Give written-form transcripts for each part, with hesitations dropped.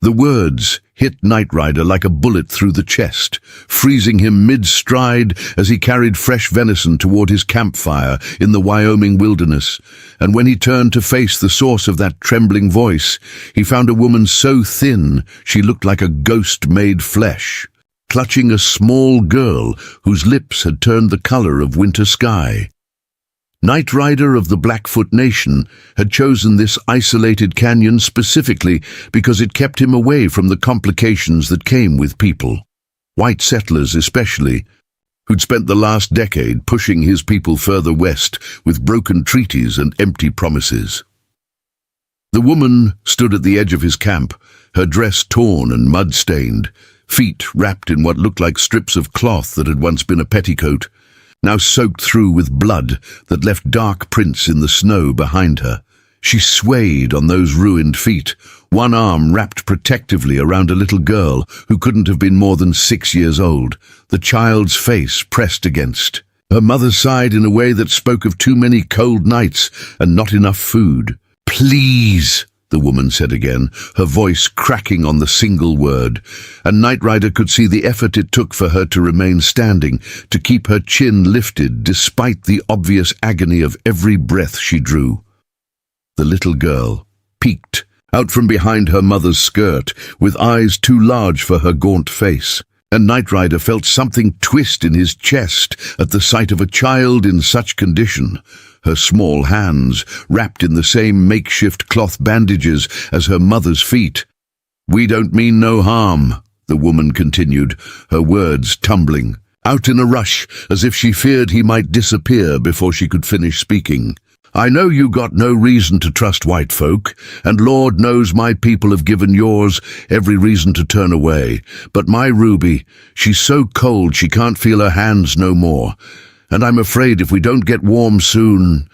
The words hit Knight Rider like a bullet through the chest, freezing him mid-stride as he carried fresh venison toward his campfire in the Wyoming wilderness. And when he turned to face the source of that trembling voice, he found a woman so thin she looked like a ghost made flesh, clutching a small girl whose lips had turned the color of winter sky. Knight Rider of the Blackfoot Nation had chosen this isolated canyon specifically because it kept him away from the complications that came with people, white settlers especially, who'd spent the last decade pushing his people further west with broken treaties and empty promises. The woman stood at the edge of his camp, her dress torn and mud-stained, feet wrapped in what looked like strips of cloth that had once been a petticoat, now soaked through with blood that left dark prints in the snow behind her. She swayed on those ruined feet, one arm wrapped protectively around a little girl who couldn't have been more than 6 years old, the child's face pressed against her mother's side in a way that spoke of too many cold nights and not enough food. "Please," the woman said again, her voice cracking on the single word, and Knight Rider could see the effort it took for her to remain standing, to keep her chin lifted despite the obvious agony of every breath she drew. The little girl peeked out from behind her mother's skirt, with eyes too large for her gaunt face, and Knight Rider felt something twist in his chest at the sight of a child in such condition, her small hands wrapped in the same makeshift cloth bandages as her mother's feet. "We don't mean no harm," the woman continued, her words tumbling out in a rush as if she feared he might disappear before she could finish speaking. "I know you got no reason to trust white folk, and Lord knows my people have given yours every reason to turn away, but my Ruby, she's so cold she can't feel her hands no more. And I'm afraid if we don't get warm soon—"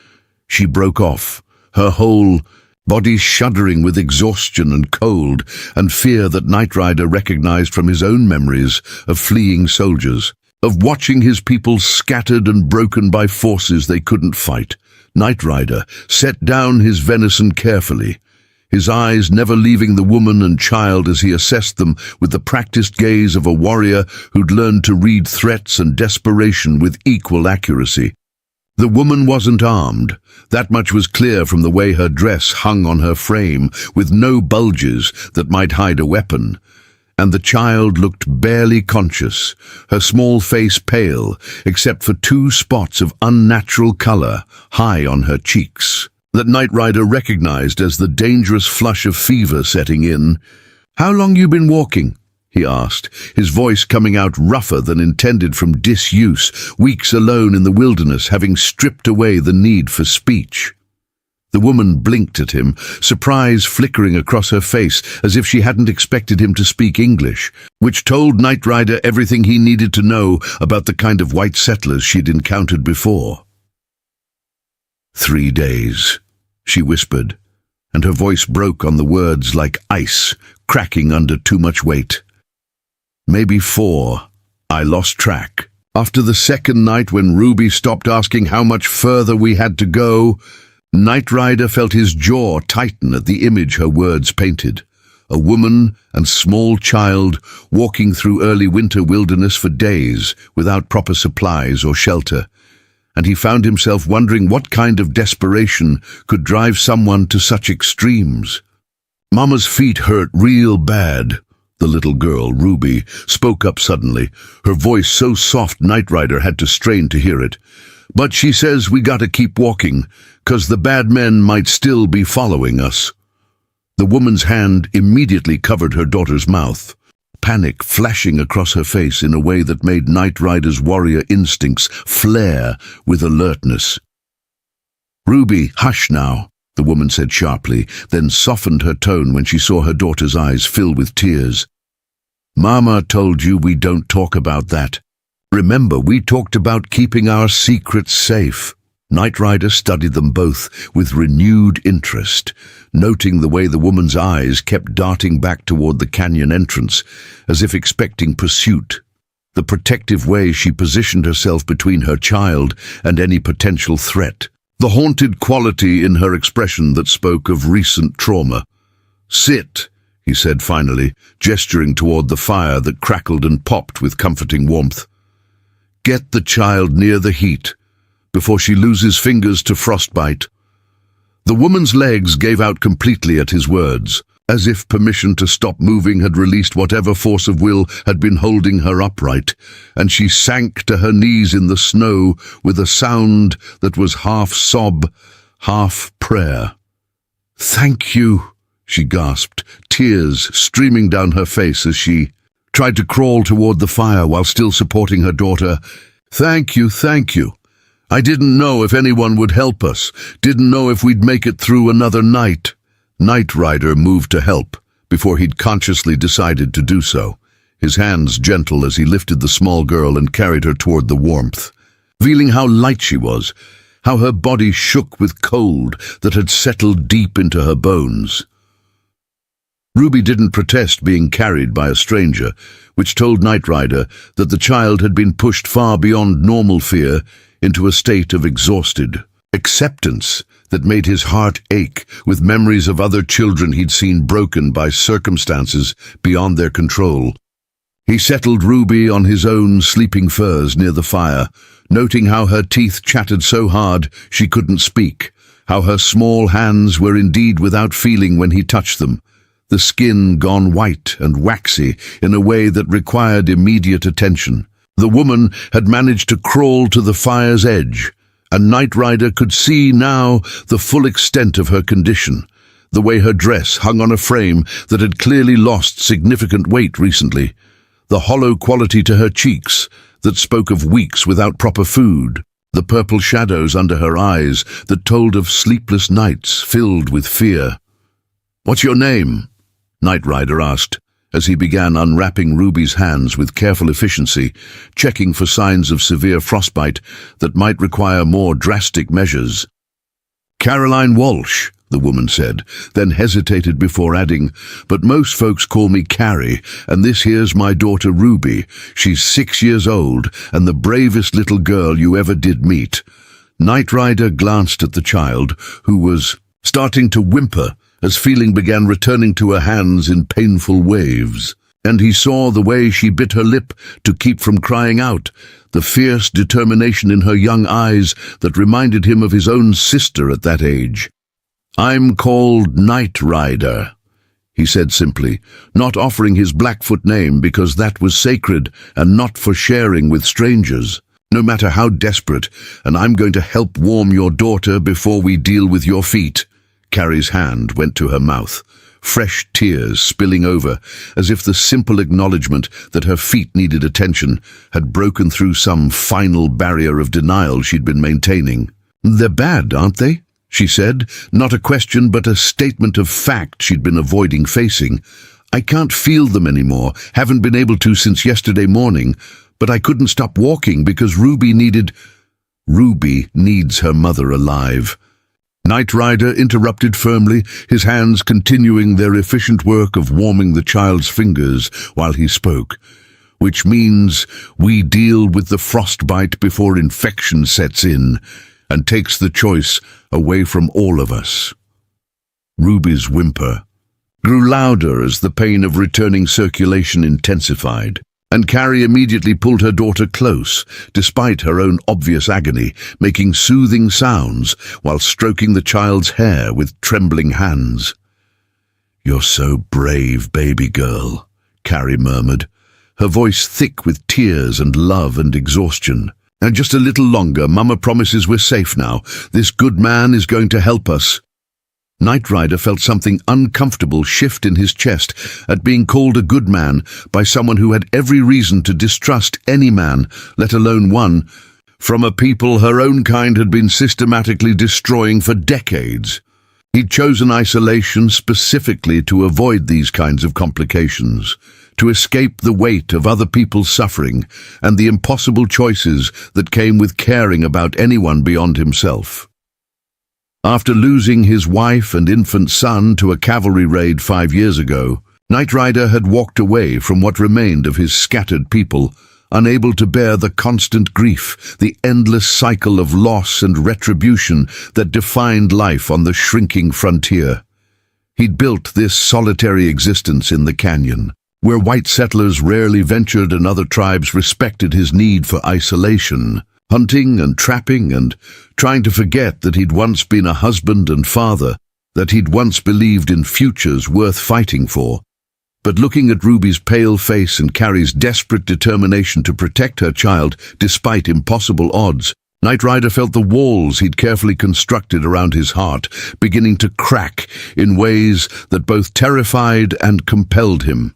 She broke off, her whole body shuddering with exhaustion and cold and fear that Knight Rider recognized from his own memories of fleeing soldiers, of watching his people scattered and broken by forces they couldn't fight. Knight Rider set down his venison carefully, his eyes never leaving the woman and child as he assessed them with the practiced gaze of a warrior who'd learned to read threats and desperation with equal accuracy. The woman wasn't armed. That much was clear from the way her dress hung on her frame, with no bulges that might hide a weapon. And the child looked barely conscious, her small face pale, except for 2 spots of unnatural color high on her cheeks, that Knight Rider recognized as the dangerous flush of fever setting in. "How long you been walking?" he asked, his voice coming out rougher than intended from disuse, weeks alone in the wilderness having stripped away the need for speech. The woman blinked at him, surprise flickering across her face as if she hadn't expected him to speak English, which told Knight Rider everything he needed to know about the kind of white settlers she'd encountered before. 3 days, she whispered, and her voice broke on the words like ice, cracking under too much weight. "Maybe 4. I lost track. After the second night when Ruby stopped asking how much further we had to go, Knight Rider felt his jaw tighten at the image her words painted. A woman and small child walking through early winter wilderness for days without proper supplies or shelter, and he found himself wondering what kind of desperation could drive someone to such extremes. "Mama's feet hurt real bad," the little girl, Ruby, spoke up suddenly, her voice so soft Knight Rider had to strain to hear it. "But she says we gotta keep walking, 'cause the bad men might still be following us." The woman's hand immediately covered her daughter's mouth, panic flashing across her face in a way that made Knight Rider's warrior instincts flare with alertness. "Ruby, hush now," the woman said sharply, then softened her tone when she saw her daughter's eyes fill with tears. "Mama told you we don't talk about that. Remember, we talked about keeping our secrets safe." Knight Rider studied them both with renewed interest, noting the way the woman's eyes kept darting back toward the canyon entrance, as if expecting pursuit, the protective way she positioned herself between her child and any potential threat, the haunted quality in her expression that spoke of recent trauma. "Sit," he said finally, gesturing toward the fire that crackled and popped with comforting warmth. "Get the child near the heat, before she loses fingers to frostbite." The woman's legs gave out completely at his words, as if permission to stop moving had released whatever force of will had been holding her upright, and she sank to her knees in the snow with a sound that was half sob, half prayer. "Thank you," she gasped, tears streaming down her face as she tried to crawl toward the fire while still supporting her daughter. Thank you. I didn't know if anyone would help us, didn't know if we'd make it through another night." Knight Rider moved to help, before he'd consciously decided to do so, his hands gentle as he lifted the small girl and carried her toward the warmth. Feeling how light she was, how her body shook with cold that had settled deep into her bones. Ruby didn't protest being carried by a stranger, which told Knight Rider that the child had been pushed far beyond normal fear into a state of exhausted acceptance that made his heart ache with memories of other children he'd seen broken by circumstances beyond their control. He settled Ruby on his own sleeping furs near the fire, noting how her teeth chattered so hard she couldn't speak, how her small hands were indeed without feeling when he touched them, the skin gone white and waxy in a way that required immediate attention. The woman had managed to crawl to the fire's edge, and Knight Rider could see now the full extent of her condition, the way her dress hung on a frame that had clearly lost significant weight recently, the hollow quality to her cheeks that spoke of weeks without proper food, the purple shadows under her eyes that told of sleepless nights filled with fear. "What's your name?" Knight Rider asked, as he began unwrapping Ruby's hands with careful efficiency, checking for signs of severe frostbite that might require more drastic measures. "Caroline Walsh," the woman said, then hesitated before adding, "but most folks call me Carrie, and this here's my daughter Ruby. She's 6 years old, and the bravest little girl you ever did meet." Knight Rider glanced at the child, who was starting to whimper as feeling began returning to her hands in painful waves, and he saw the way she bit her lip to keep from crying out, the fierce determination in her young eyes that reminded him of his own sister at that age. "I'm called Knight Rider," he said simply, not offering his Blackfoot name because that was sacred and not for sharing with strangers. "No matter how desperate, and I'm going to help warm your daughter before we deal with your feet." Carrie's hand went to her mouth, fresh tears spilling over, as if the simple acknowledgement that her feet needed attention had broken through some final barrier of denial she'd been maintaining. "They're bad, aren't they?" she said, not a question but a statement of fact she'd been avoiding facing. "I can't feel them anymore, haven't been able to since yesterday morning, but I couldn't stop walking because Ruby needs her mother alive." Knight Rider interrupted firmly, his hands continuing their efficient work of warming the child's fingers while he spoke. "Which means we deal with the frostbite before infection sets in and takes the choice away from all of us." Ruby's whimper grew louder as the pain of returning circulation intensified, and Carrie immediately pulled her daughter close, despite her own obvious agony, making soothing sounds while stroking the child's hair with trembling hands. "You're so brave, baby girl," Carrie murmured, her voice thick with tears and love and exhaustion. "And just a little longer, Mama promises we're safe now. This good man is going to help us." Knight Rider felt something uncomfortable shift in his chest at being called a good man by someone who had every reason to distrust any man, let alone one, from a people her own kind had been systematically destroying for decades. He'd chosen isolation specifically to avoid these kinds of complications, to escape the weight of other people's suffering and the impossible choices that came with caring about anyone beyond himself. After losing his wife and infant son to a cavalry raid 5 years ago, Knight Rider had walked away from what remained of his scattered people, unable to bear the constant grief, the endless cycle of loss and retribution that defined life on the shrinking frontier. He'd built this solitary existence in the canyon, where white settlers rarely ventured and other tribes respected his need for isolation, hunting and trapping and trying to forget that he'd once been a husband and father, that he'd once believed in futures worth fighting for. But looking at Ruby's pale face and Carrie's desperate determination to protect her child despite impossible odds, Knight Rider felt the walls he'd carefully constructed around his heart beginning to crack in ways that both terrified and compelled him.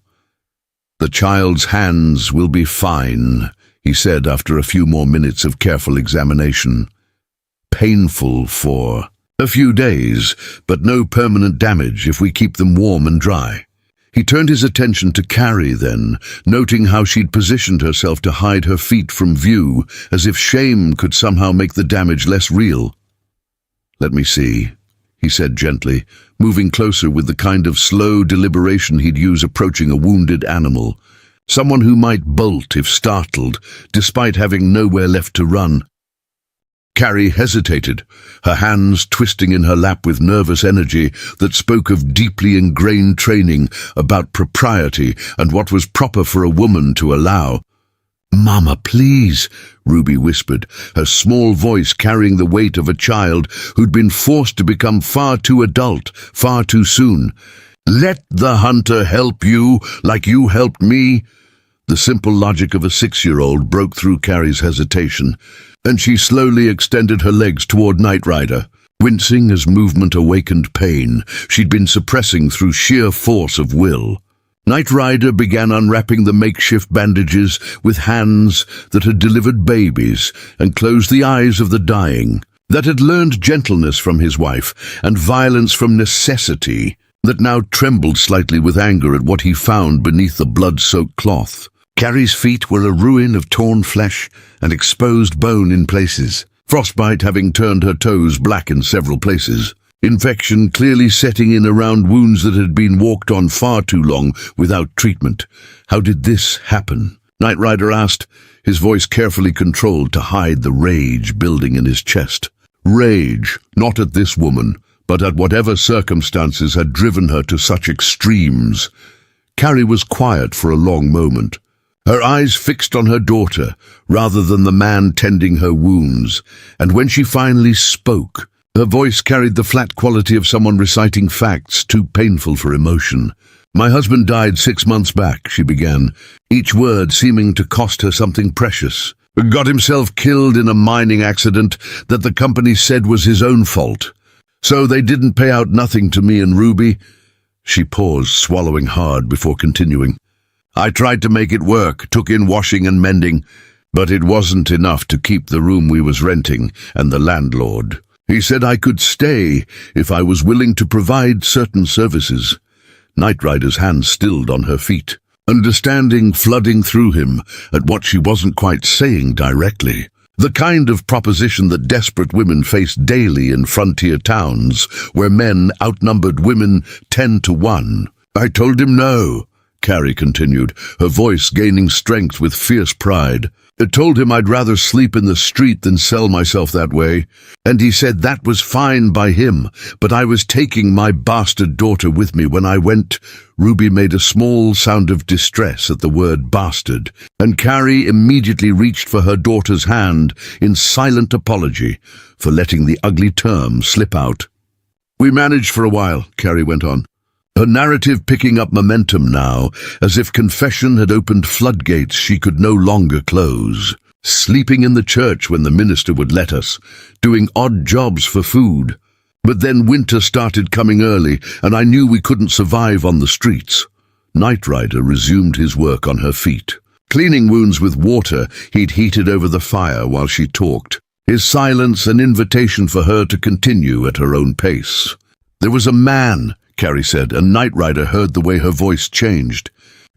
"The child's hands will be fine," he said after a few more minutes of careful examination. "Painful for a few days, but no permanent damage if we keep them warm and dry." He turned his attention to Carrie then, noting how she'd positioned herself to hide her feet from view, as if shame could somehow make the damage less real. "Let me see," he said gently, moving closer with the kind of slow deliberation he'd use approaching a wounded animal, someone who might bolt if startled, despite having nowhere left to run. Carrie hesitated, her hands twisting in her lap with nervous energy that spoke of deeply ingrained training about propriety and what was proper for a woman to allow. "Mama, please," Ruby whispered, her small voice carrying the weight of a child who'd been forced to become far too adult, far too soon. "Let the hunter help you like you helped me." The simple logic of a 6-year-old broke through Carrie's hesitation, and she slowly extended her legs toward Knight Rider, wincing as movement awakened pain she'd been suppressing through sheer force of will. Knight Rider began unwrapping the makeshift bandages with hands that had delivered babies and closed the eyes of the dying, that had learned gentleness from his wife and violence from necessity, that now trembled slightly with anger at what he found beneath the blood-soaked cloth. Carrie's feet were a ruin of torn flesh and exposed bone in places, frostbite having turned her toes black in several places, infection clearly setting in around wounds that had been walked on far too long without treatment. How did this happen? Knight Rider asked, his voice carefully controlled to hide the rage building in his chest. Rage, not at this woman, but at whatever circumstances had driven her to such extremes. Carrie was quiet for a long moment, her eyes fixed on her daughter rather than the man tending her wounds, and when she finally spoke, her voice carried the flat quality of someone reciting facts too painful for emotion. "My husband died 6 months back," she began, each word seeming to cost her something precious. "Got himself killed in a mining accident that the company said was his own fault. So they didn't pay out nothing to me and Ruby." She paused, swallowing hard before continuing. "I tried to make it work, took in washing and mending, but it wasn't enough to keep the room we was renting and the landlord. He said I could stay if I was willing to provide certain services." Knight Rider's hands stilled on her feet, understanding flooding through him at what she wasn't quite saying directly. The kind of proposition that desperate women face daily in frontier towns, where men outnumbered women 10 to 1. "I told him no," Carrie continued, her voice gaining strength with fierce pride. "I told him I'd rather sleep in the street than sell myself that way, and he said that was fine by him, but I was taking my bastard daughter with me when I went." Ruby made a small sound of distress at the word bastard, and Carrie immediately reached for her daughter's hand in silent apology for letting the ugly term slip out. "We managed for a while," Carrie went on, her narrative picking up momentum now, as if confession had opened floodgates she could no longer close. "Sleeping in the church when the minister would let us, doing odd jobs for food. But then winter started coming early, and I knew we couldn't survive on the streets." Knight Rider resumed his work on her feet, cleaning wounds with water he'd heated over the fire while she talked, his silence an invitation for her to continue at her own pace. "There was a man," Carrie said, and Knight Rider heard the way her voice changed,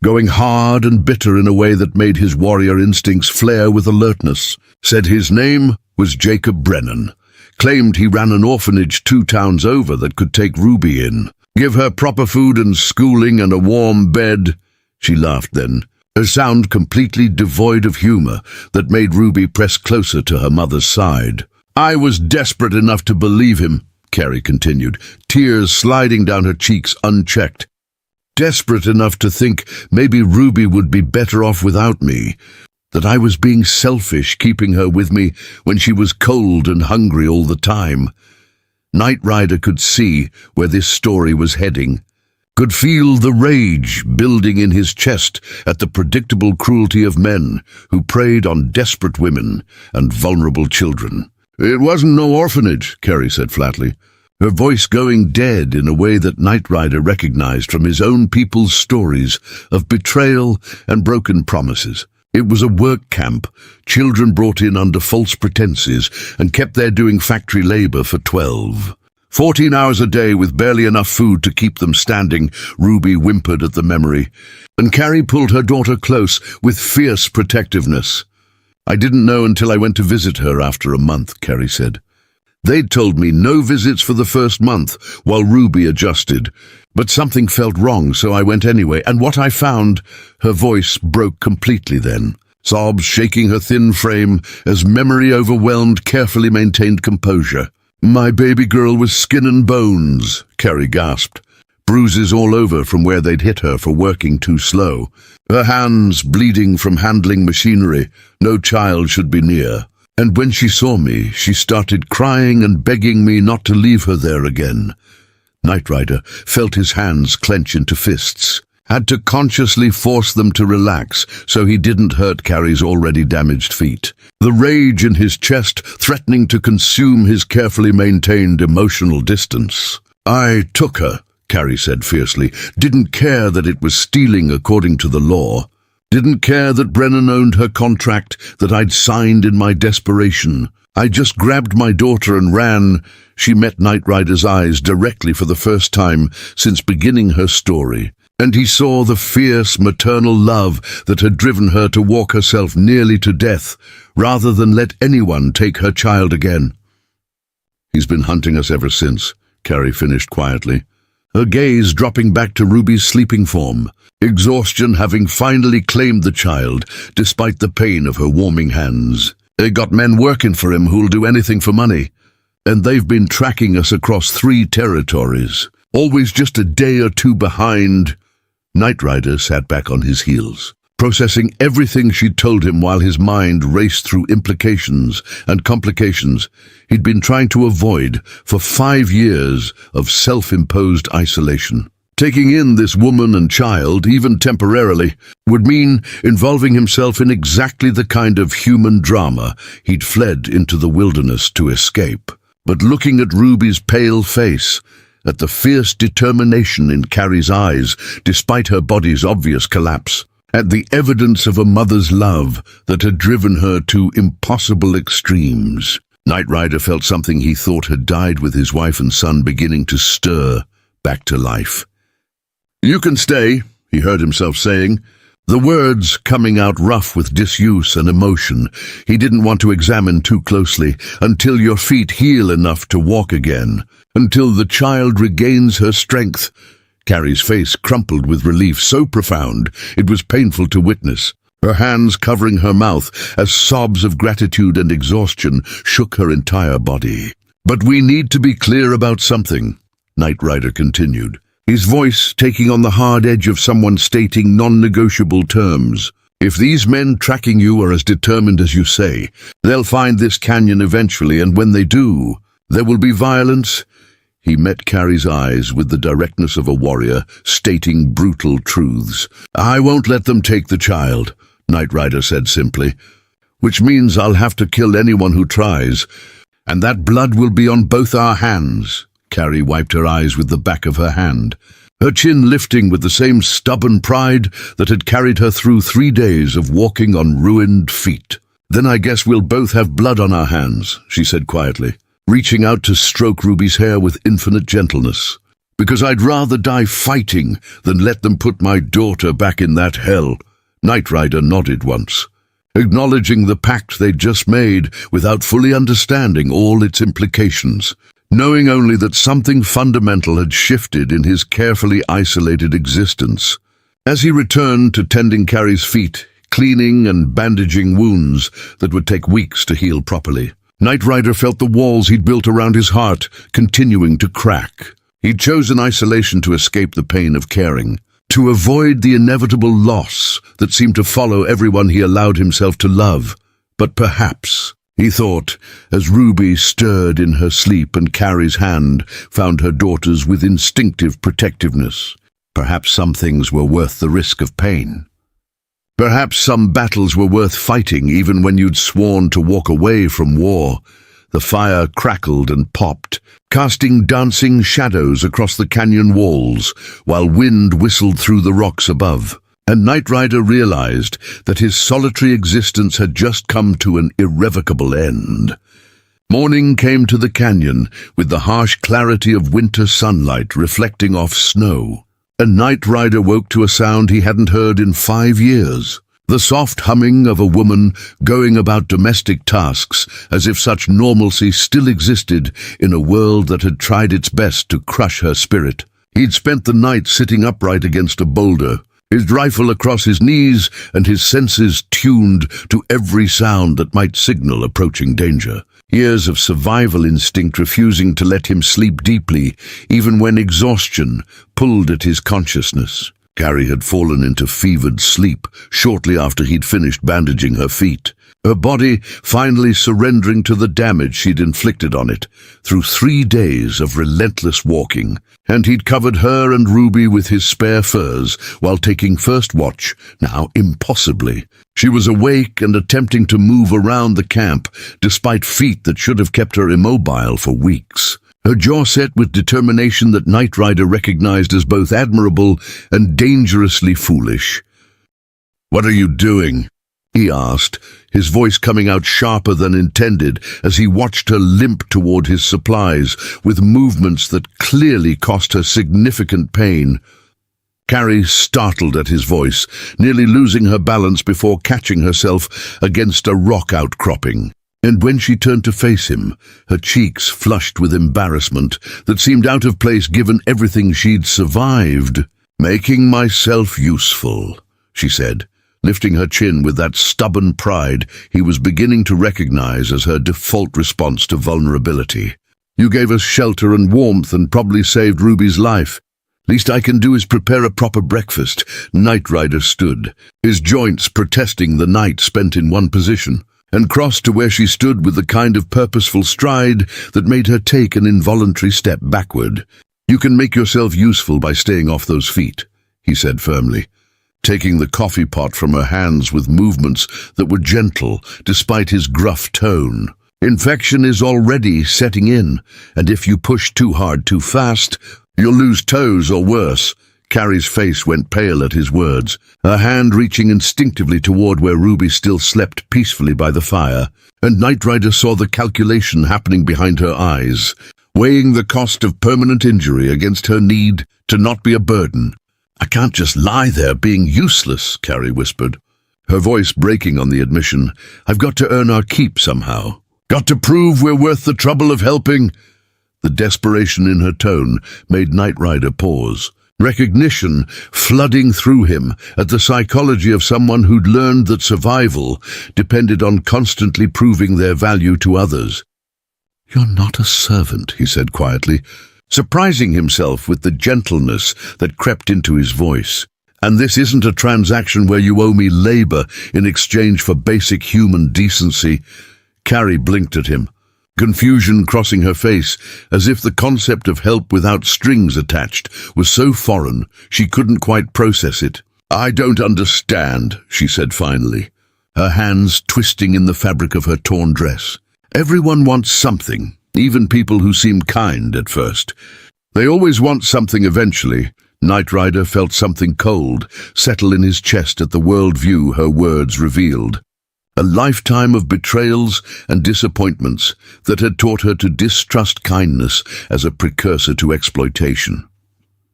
going hard and bitter in a way that made his warrior instincts flare with alertness. "Said his name was Jacob Brennan. Claimed he ran an orphanage 2 towns over that could take Ruby in. Give her proper food and schooling and a warm bed." She laughed then, a sound completely devoid of humor that made Ruby press closer to her mother's side. "I was desperate enough to believe him," Carrie continued, tears sliding down her cheeks unchecked. Desperate enough to think maybe Ruby would be better off without me, that I was being selfish keeping her with me when she was cold and hungry all the time. Knight Rider could see where this story was heading, could feel the rage building in his chest at the predictable cruelty of men who preyed on desperate women and vulnerable children. "It wasn't no orphanage," Carrie said flatly, her voice going dead in a way that Knight Rider recognized from his own people's stories of betrayal and broken promises. It was a work camp, children brought in under false pretenses and kept there doing factory labor for 14 hours a day with barely enough food to keep them standing. Ruby whimpered at the memory, and Carrie pulled her daughter close with fierce protectiveness. "I didn't know until I went to visit her after a month," Carrie said. "They'd told me no visits for the first month while Ruby adjusted, but something felt wrong, so I went anyway, and what I found..." Her voice broke completely then, sobs shaking her thin frame as memory overwhelmed carefully maintained composure. "My baby girl was skin and bones," Carrie gasped. Bruises all over from where they'd hit her for working too slow. Her hands bleeding from handling machinery no child should be near. And when she saw me, she started crying and begging me not to leave her there again. Knight Rider felt his hands clench into fists, had to consciously force them to relax so he didn't hurt Carrie's already damaged feet. The rage in his chest threatening to consume his carefully maintained emotional distance. "I took her," Carrie said fiercely. "Didn't care that it was stealing according to the law. Didn't care that Brennan owned her contract that I'd signed in my desperation. I just grabbed my daughter and ran." She met Knight Rider's eyes directly for the first time since beginning her story, and he saw the fierce maternal love that had driven her to walk herself nearly to death, rather than let anyone take her child again. "He's been hunting us ever since," Carrie finished quietly, her gaze dropping back to Ruby's sleeping form, exhaustion having finally claimed the child, despite the pain of her warming hands. "They got men working for him who'll do anything for money, and they've been tracking us across 3 territories, always just a day or two behind." Knight Rider sat back on his heels, processing everything she'd told him while his mind raced through implications and complications he'd been trying to avoid for 5 years of self-imposed isolation. Taking in this woman and child, even temporarily, would mean involving himself in exactly the kind of human drama he'd fled into the wilderness to escape. But looking at Ruby's pale face, at the fierce determination in Carrie's eyes despite her body's obvious collapse, at the evidence of a mother's love that had driven her to impossible extremes, Knight Rider felt something he thought had died with his wife and son beginning to stir back to life. "You can stay," he heard himself saying, the words coming out rough with disuse and emotion he didn't want to examine too closely, "until your feet heal enough to walk again, until the child regains her strength." Carrie's face crumpled with relief so profound it was painful to witness, her hands covering her mouth as sobs of gratitude and exhaustion shook her entire body. "But we need to be clear about something," Knight Rider continued, his voice taking on the hard edge of someone stating non-negotiable terms. "If these men tracking you are as determined as you say, they'll find this canyon eventually, and when they do, there will be violence." He met Carrie's eyes with the directness of a warrior, stating brutal truths. "I won't let them take the child," Knight Rider said simply, "which means I'll have to kill anyone who tries, and that blood will be on both our hands." Carrie wiped her eyes with the back of her hand, her chin lifting with the same stubborn pride that had carried her through 3 days of walking on ruined feet. "Then I guess we'll both have blood on our hands," she said quietly, reaching out to stroke Ruby's hair with infinite gentleness. "Because I'd rather die fighting than let them put my daughter back in that hell." Knight Rider nodded once, acknowledging the pact they'd just made without fully understanding all its implications, knowing only that something fundamental had shifted in his carefully isolated existence. As he returned to tending Carrie's feet, cleaning and bandaging wounds that would take weeks to heal properly, Knight Rider felt the walls he'd built around his heart continuing to crack. He'd chosen isolation to escape the pain of caring, to avoid the inevitable loss that seemed to follow everyone he allowed himself to love. But perhaps, he thought, as Ruby stirred in her sleep and Carrie's hand found her daughter's with instinctive protectiveness, perhaps some things were worth the risk of pain. Perhaps some battles were worth fighting even when you'd sworn to walk away from war. The fire crackled and popped, casting dancing shadows across the canyon walls, while wind whistled through the rocks above. And Knight Rider realized that his solitary existence had just come to an irrevocable end. Morning came to the canyon, with the harsh clarity of winter sunlight reflecting off snow. And Knight Rider woke to a sound he hadn't heard in 5 years. The soft humming of a woman going about domestic tasks as if such normalcy still existed in a world that had tried its best to crush her spirit. He'd spent the night sitting upright against a boulder, his rifle across his knees and his senses tuned to every sound that might signal approaching danger. Years of survival instinct refusing to let him sleep deeply, even when exhaustion pulled at his consciousness. Carrie had fallen into fevered sleep shortly after he'd finished bandaging her feet, her body finally surrendering to the damage she'd inflicted on it through 3 days of relentless walking. And he'd covered her and Ruby with his spare furs while taking first watch, now impossibly. She was awake and attempting to move around the camp, despite feet that should have kept her immobile for weeks. Her jaw set with determination that Knight Rider recognized as both admirable and dangerously foolish. "What are you doing?" he asked, his voice coming out sharper than intended as he watched her limp toward his supplies with movements that clearly cost her significant pain. Carrie startled at his voice, nearly losing her balance before catching herself against a rock outcropping. And when she turned to face him, her cheeks flushed with embarrassment that seemed out of place given everything she'd survived. "Making myself useful," she said, lifting her chin with that stubborn pride he was beginning to recognize as her default response to vulnerability. "You gave us shelter and warmth and probably saved Ruby's life. Least I can do is prepare a proper breakfast." Knight Rider stood, his joints protesting the night spent in one position, and crossed to where she stood with the kind of purposeful stride that made her take an involuntary step backward. "You can make yourself useful by staying off those feet," he said firmly, taking the coffee pot from her hands with movements that were gentle despite his gruff tone. "Infection is already setting in, and if you push too hard too fast, you'll lose toes or worse." Carrie's face went pale at his words, her hand reaching instinctively toward where Ruby still slept peacefully by the fire, and Knight Rider saw the calculation happening behind her eyes, weighing the cost of permanent injury against her need to not be a burden. "I can't just lie there being useless," Carrie whispered, her voice breaking on the admission. "I've got to earn our keep somehow. Got to prove we're worth the trouble of helping." The desperation in her tone made Knight Rider pause, recognition flooding through him at the psychology of someone who'd learned that survival depended on constantly proving their value to others. "You're not a servant," he said quietly, surprising himself with the gentleness that crept into his voice. "And this isn't a transaction where you owe me labor in exchange for basic human decency." Carrie blinked at him, confusion crossing her face, as if the concept of help without strings attached was so foreign she couldn't quite process it. "I don't understand," she said finally, her hands twisting in the fabric of her torn dress. "Everyone wants something, even people who seem kind at first. They always want something eventually." Knight Rider felt something cold settle in his chest at the worldview her words revealed. A lifetime of betrayals and disappointments that had taught her to distrust kindness as a precursor to exploitation.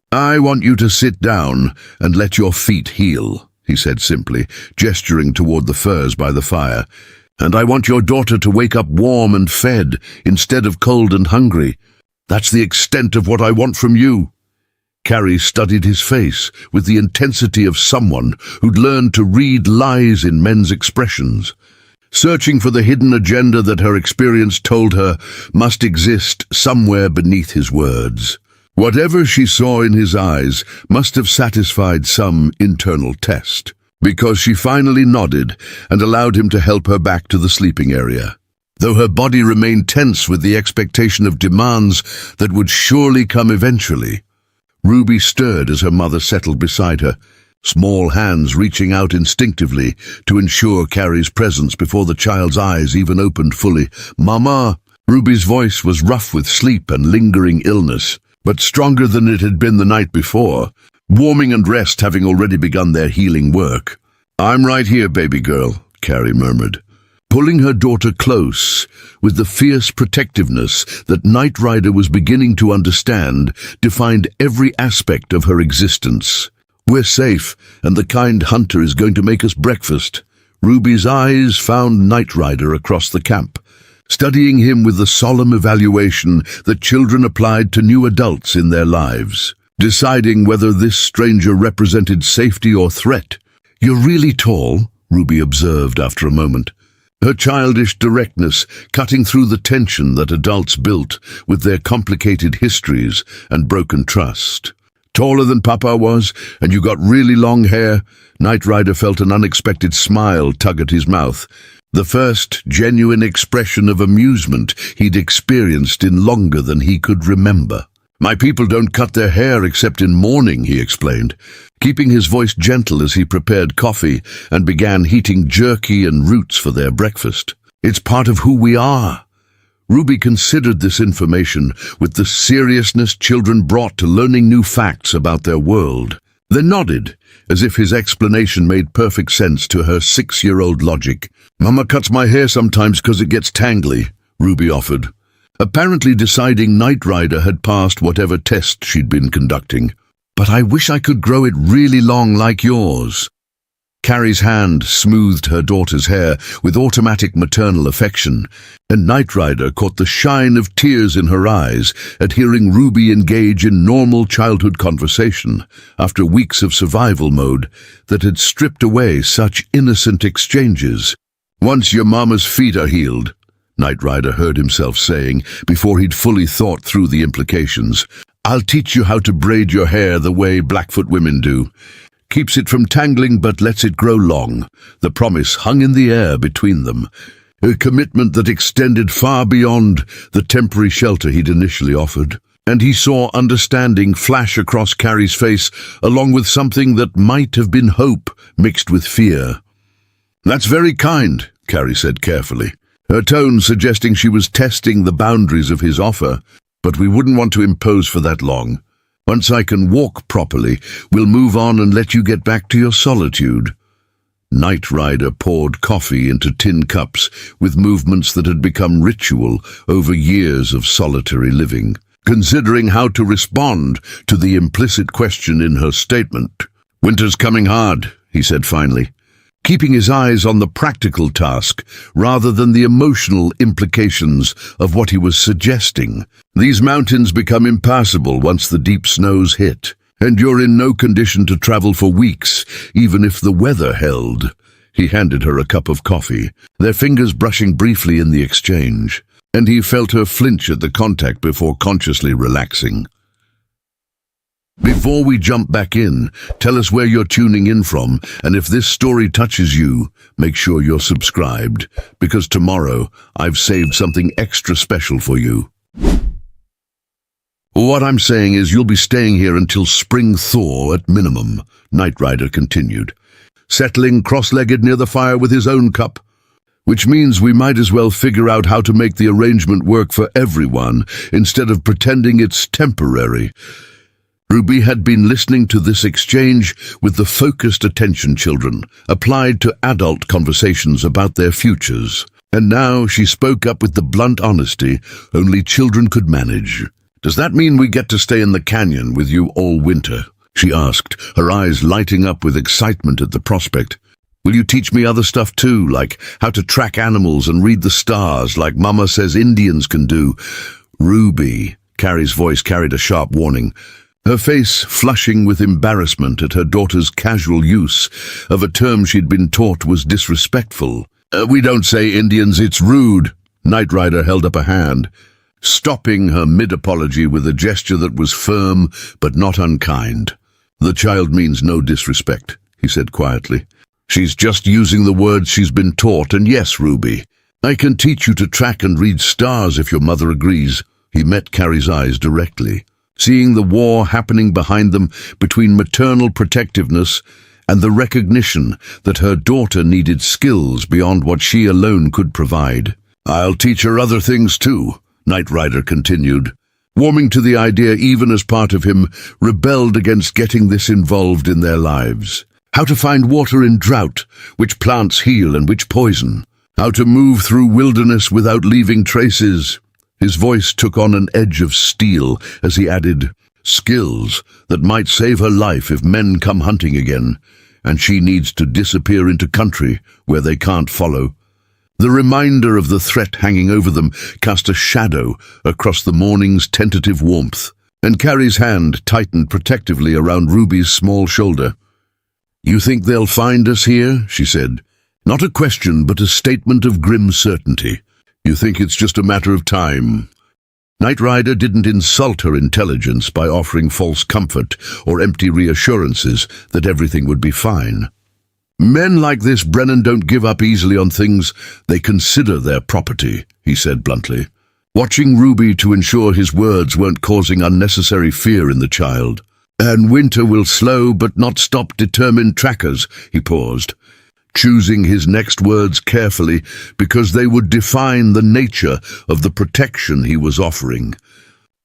"I want you to sit down and let your feet heal," he said simply, gesturing toward the furs by the fire. "And I want your daughter to wake up warm and fed instead of cold and hungry. That's the extent of what I want from you." Carrie studied his face with the intensity of someone who'd learned to read lies in men's expressions. searching for the hidden agenda that her experience told her must exist somewhere beneath his words. Whatever she saw in his eyes must have satisfied some internal test, because she finally nodded and allowed him to help her back to the sleeping area, though her body remained tense with the expectation of demands that would surely come eventually. Ruby stirred as her mother settled beside her, small hands reaching out instinctively to ensure Carrie's presence before the child's eyes even opened fully. "Mama!" Ruby's voice was rough with sleep and lingering illness, but stronger than it had been the night before, warming and rest having already begun their healing work. "I'm right here, baby girl," Carrie murmured, pulling her daughter close with the fierce protectiveness that Knight Rider was beginning to understand defined every aspect of her existence. "We're safe, and the kind hunter is going to make us breakfast." Ruby's eyes found Knight Rider across the camp, studying him with the solemn evaluation that children applied to new adults in their lives, deciding whether this stranger represented safety or threat. "You're really tall," Ruby observed after a moment, her childish directness cutting through the tension that adults built with their complicated histories and broken trust. "Taller than Papa was, and you got really long hair?" Knight Rider felt an unexpected smile tug at his mouth, the first genuine expression of amusement he'd experienced in longer than he could remember. "My people don't cut their hair except in mourning," he explained, keeping his voice gentle as he prepared coffee and began heating jerky and roots for their breakfast. "It's part of who we are." Ruby considered this information with the seriousness children brought to learning new facts about their world. They nodded, as if his explanation made perfect sense to her 6-year-old logic. "Mama cuts my hair sometimes 'cause it gets tangly," Ruby offered, apparently deciding Knight Rider had passed whatever test she'd been conducting. "But I wish I could grow it really long like yours." Carrie's hand smoothed her daughter's hair with automatic maternal affection, and Knight Rider caught the shine of tears in her eyes at hearing Ruby engage in normal childhood conversation after weeks of survival mode that had stripped away such innocent exchanges. "Once your mama's feet are healed," Knight Rider heard himself saying before he'd fully thought through the implications, "I'll teach you how to braid your hair the way Blackfoot women do. Keeps it from tangling but lets it grow long." The promise hung in the air between them, a commitment that extended far beyond the temporary shelter he'd initially offered. And he saw understanding flash across Carrie's face, along with something that might have been hope mixed with fear. "That's very kind," Carrie said carefully, her tone suggesting she was testing the boundaries of his offer, "but we wouldn't want to impose for that long. Once I can walk properly, we'll move on and let you get back to your solitude." Knight Rider poured coffee into tin cups with movements that had become ritual over years of solitary living, considering how to respond to the implicit question in her statement. "Winter's coming hard," he said finally, keeping his eyes on the practical task rather than the emotional implications of what he was suggesting. "These mountains become impassable once the deep snows hit, and you're in no condition to travel for weeks, even if the weather held." He handed her a cup of coffee, their fingers brushing briefly in the exchange, and he felt her flinch at the contact before consciously relaxing. "Before we jump back in, tell us where you're tuning in from, and if this story touches you, make sure you're subscribed, because tomorrow I've saved something extra special for you." "What I'm saying is you'll be staying here until spring thaw at minimum," Knight Rider continued, settling cross-legged near the fire with his own cup. "Which means we might as well figure out how to make the arrangement work for everyone, instead of pretending it's temporary." Ruby had been listening to this exchange with the focused attention children applied to adult conversations about their futures, and now she spoke up with the blunt honesty only children could manage. "Does that mean we get to stay in the canyon with you all winter?" she asked, her eyes lighting up with excitement at the prospect. "Will you teach me other stuff too, like how to track animals and read the stars like Mama says Indians can do?" "Ruby," Carrie's voice carried a sharp warning, her face flushing with embarrassment at her daughter's casual use of a term she'd been taught was disrespectful. We don't say Indians, it's rude." Knight Rider held up a hand, stopping her mid-apology with a gesture that was firm but not unkind. "The child means no disrespect," he said quietly. "She's just using the words she's been taught, and yes, Ruby, I can teach you to track and read stars if your mother agrees." He met Carrie's eyes directly, seeing the war happening behind them between maternal protectiveness and the recognition that her daughter needed skills beyond what she alone could provide. "I'll teach her other things too," Knight Rider continued, warming to the idea even as part of him rebelled against getting this involved in their lives. How to find water in drought, which plants heal and which poison. How to move through wilderness without leaving traces. His voice took on an edge of steel as he added, "Skills that might save her life if men come hunting again, and she needs to disappear into country where they can't follow." The reminder of the threat hanging over them cast a shadow across the morning's tentative warmth, and Carrie's hand tightened protectively around Ruby's small shoulder. "You think they'll find us here?" she said. "Not a question, but a statement of grim certainty. You think it's just a matter of time?" Knight Rider didn't insult her intelligence by offering false comfort or empty reassurances that everything would be fine. "Men like this, Brennan, don't give up easily on things they consider their property," he said bluntly, watching Ruby to ensure his words weren't causing unnecessary fear in the child. "And winter will slow but not stop determined trackers," he paused, choosing his next words carefully because they would define the nature of the protection he was offering.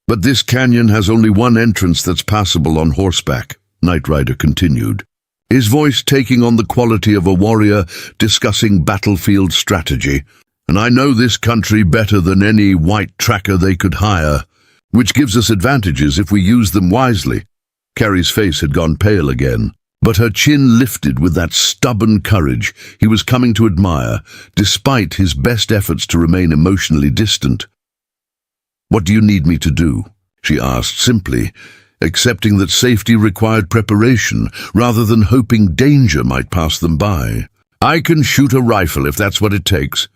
"But this canyon has only one entrance that's passable on horseback," Knight Rider continued, his voice taking on the quality of a warrior discussing battlefield strategy. "And I know this country better than any white tracker they could hire, which gives us advantages if we use them wisely." Carrie's face had gone pale again, but her chin lifted with that stubborn courage he was coming to admire, despite his best efforts to remain emotionally distant. "What do you need me to do?" she asked simply, accepting that safety required preparation rather than hoping danger might pass them by. "I can shoot a rifle if that's what it takes,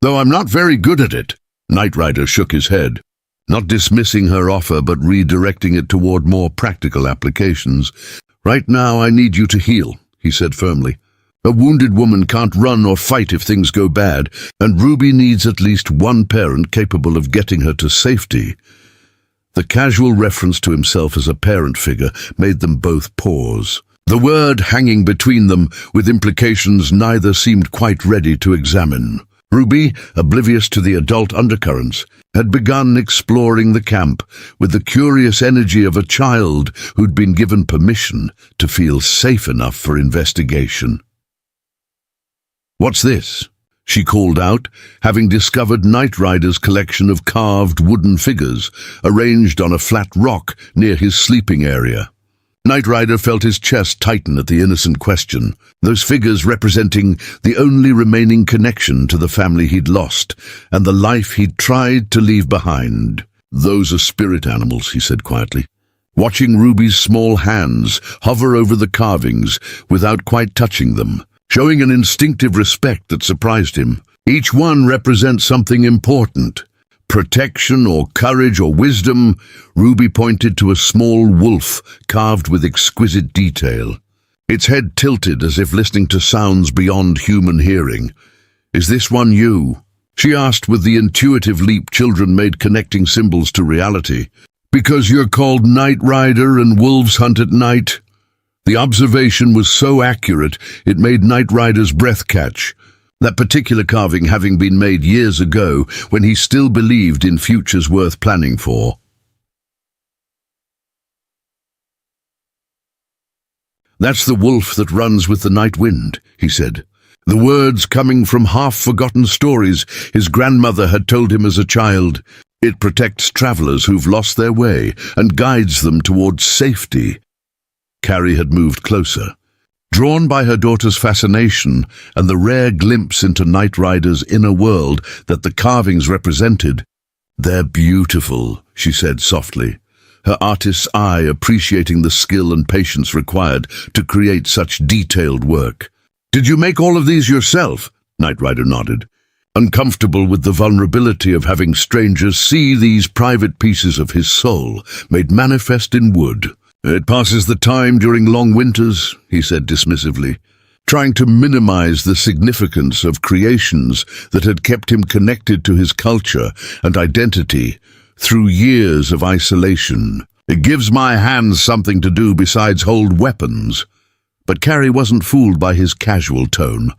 though I'm not very good at it." Knight Rider shook his head, not dismissing her offer but redirecting it toward more practical applications. "Right now I need you to heal," he said firmly. "A wounded woman can't run or fight if things go bad, and Ruby needs at least one parent capable of getting her to safety." The casual reference to himself as a parent figure made them both pause, the word hanging between them with implications neither seemed quite ready to examine. Ruby, oblivious to the adult undercurrents, had begun exploring the camp with the curious energy of a child who'd been given permission to feel safe enough for investigation. "What's this?" she called out, having discovered Knight Rider's collection of carved wooden figures arranged on a flat rock near his sleeping area. Knight Rider felt his chest tighten at the innocent question, those figures representing the only remaining connection to the family he'd lost and the life he'd tried to leave behind. "Those are spirit animals," he said quietly, watching Ruby's small hands hover over the carvings without quite touching them, showing an instinctive respect that surprised him. "Each one represents something important. Protection or courage or wisdom." Ruby pointed to a small wolf carved with exquisite detail, its head tilted as if listening to sounds beyond human hearing. "Is this one you?" she asked with the intuitive leap children made connecting symbols to reality. "Because you're called Knight Rider and wolves hunt at night?" The observation was so accurate it made Knight Rider's breath catch, that particular carving having been made years ago when he still believed in futures worth planning for. "That's the wolf that runs with the night wind," he said, the words coming from half-forgotten stories his grandmother had told him as a child. "It protects travelers who've lost their way and guides them towards safety." Carrie had moved closer, drawn by her daughter's fascination and the rare glimpse into Knight Rider's inner world that the carvings represented. "They're beautiful," she said softly, her artist's eye appreciating the skill and patience required to create such detailed work. "Did you make all of these yourself?" Knight Rider nodded, uncomfortable with the vulnerability of having strangers see these private pieces of his soul made manifest in wood. "It passes the time during long winters," he said dismissively, trying to minimize the significance of creations that had kept him connected to his culture and identity through years of isolation. "It gives my hands something to do besides hold weapons." But Carrie wasn't fooled by his casual tone,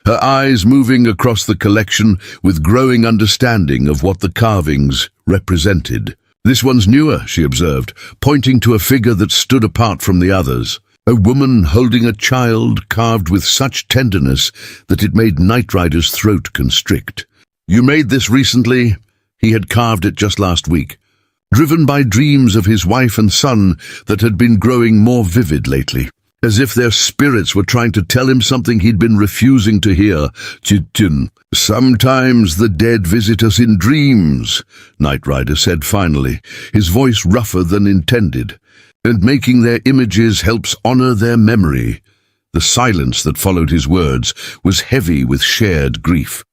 her eyes moving across the collection with growing understanding of what the carvings represented. "This one's newer," she observed, pointing to a figure that stood apart from the others. A woman holding a child carved with such tenderness that it made Knight Rider's throat constrict. "You made this recently?" He had carved it just last week, driven by dreams of his wife and son that had been growing more vivid lately, as if their spirits were trying to tell him something he'd been refusing to hear. "Sometimes the dead visit us in dreams," Knight Rider said finally, his voice rougher than intended, "and making their images helps honor their memory." The silence that followed his words was heavy with shared grief.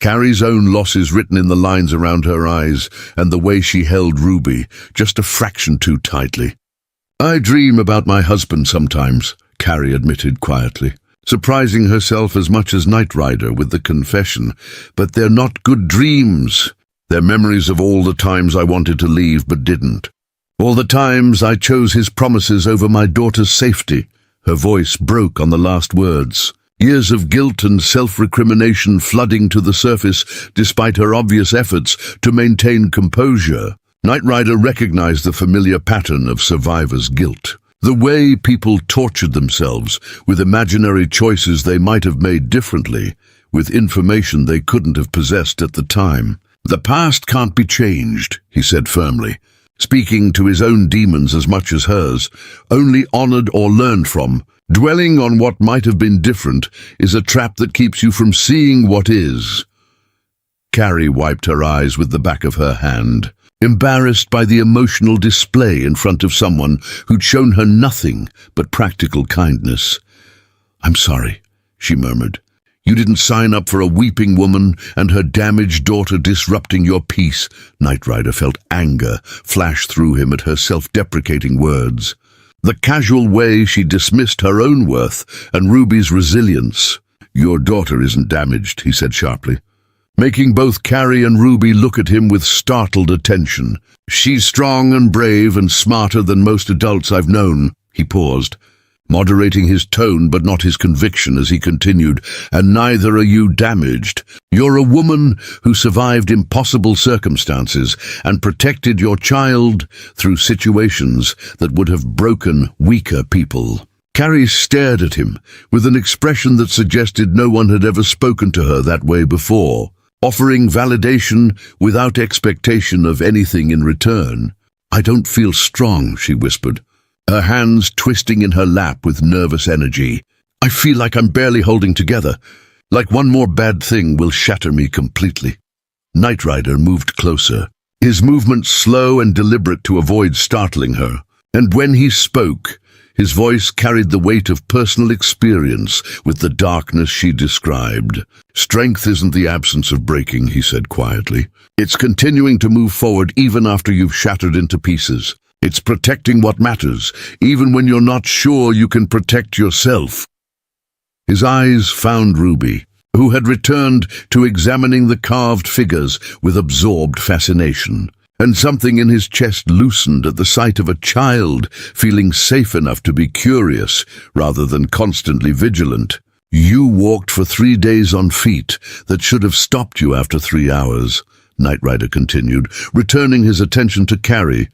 Carrie's own losses written in the lines around her eyes, and the way she held Ruby, just a fraction too tightly. "I dream about my husband sometimes," Carrie admitted quietly, surprising herself as much as Knight Rider with the confession. "But they're not good dreams. They're memories of all the times I wanted to leave but didn't. All the times I chose his promises over my daughter's safety." Her voice broke on the last words, years of guilt and self-recrimination flooding to the surface despite her obvious efforts to maintain composure. Knight Rider recognized the familiar pattern of survivor's guilt. The way people tortured themselves with imaginary choices they might have made differently, with information they couldn't have possessed at the time. "The past can't be changed," he said firmly, speaking to his own demons as much as hers, "only honored or learned from. Dwelling on what might have been different is a trap that keeps you from seeing what is." Carrie wiped her eyes with the back of her hand, embarrassed by the emotional display in front of someone who'd shown her nothing but practical kindness. "I'm sorry," she murmured. "You didn't sign up for a weeping woman and her damaged daughter disrupting your peace." Knight Rider felt anger flash through him at her self-deprecating words, the casual way she dismissed her own worth and Ruby's resilience. "Your daughter isn't damaged," he said sharply, making both Carrie and Ruby look at him with startled attention. "She's strong and brave and smarter than most adults I've known." He paused, moderating his tone but not his conviction as he continued, "And neither are you damaged. You're a woman who survived impossible circumstances and protected your child through situations that would have broken weaker people." Carrie stared at him with an expression that suggested no one had ever spoken to her that way before, offering validation without expectation of anything in return. "I don't feel strong," she whispered, her hands twisting in her lap with nervous energy. "I feel like I'm barely holding together, like one more bad thing will shatter me completely." Knight Rider moved closer, his movements slow and deliberate to avoid startling her, and when he spoke, his voice carried the weight of personal experience with the darkness she described. "Strength isn't the absence of breaking," he said quietly. "It's continuing to move forward even after you've shattered into pieces. It's protecting what matters, even when you're not sure you can protect yourself." His eyes found Ruby, who had returned to examining the carved figures with absorbed fascination, and something in his chest loosened at the sight of a child feeling safe enough to be curious rather than constantly vigilant. "You walked for 3 days on feet that should have stopped you after 3 hours," Knight Rider continued, returning his attention to Carrie.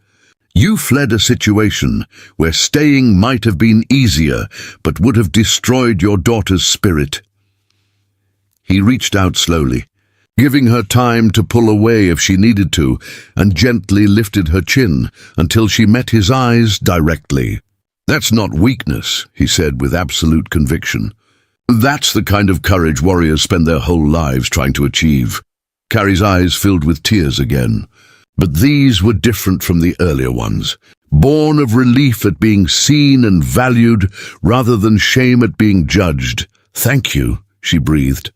"You fled a situation where staying might have been easier, but would have destroyed your daughter's spirit." He reached out slowly, giving her time to pull away if she needed to, and gently lifted her chin until she met his eyes directly. "That's not weakness," he said with absolute conviction. "That's the kind of courage warriors spend their whole lives trying to achieve." Carrie's eyes filled with tears again. But these were different from the earlier ones, born of relief at being seen and valued rather than shame at being judged. "Thank you," she breathed,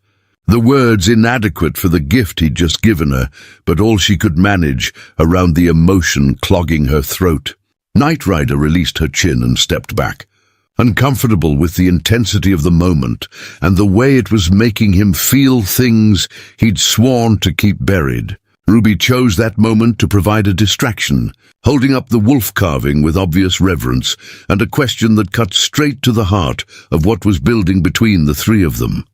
The words inadequate for the gift he'd just given her, but all she could manage around the emotion clogging her throat. Knight Rider released her chin and stepped back, uncomfortable with the intensity of the moment and the way it was making him feel things he'd sworn to keep buried. Ruby chose that moment to provide a distraction, holding up the wolf carving with obvious reverence and a question that cut straight to the heart of what was building between the three of them.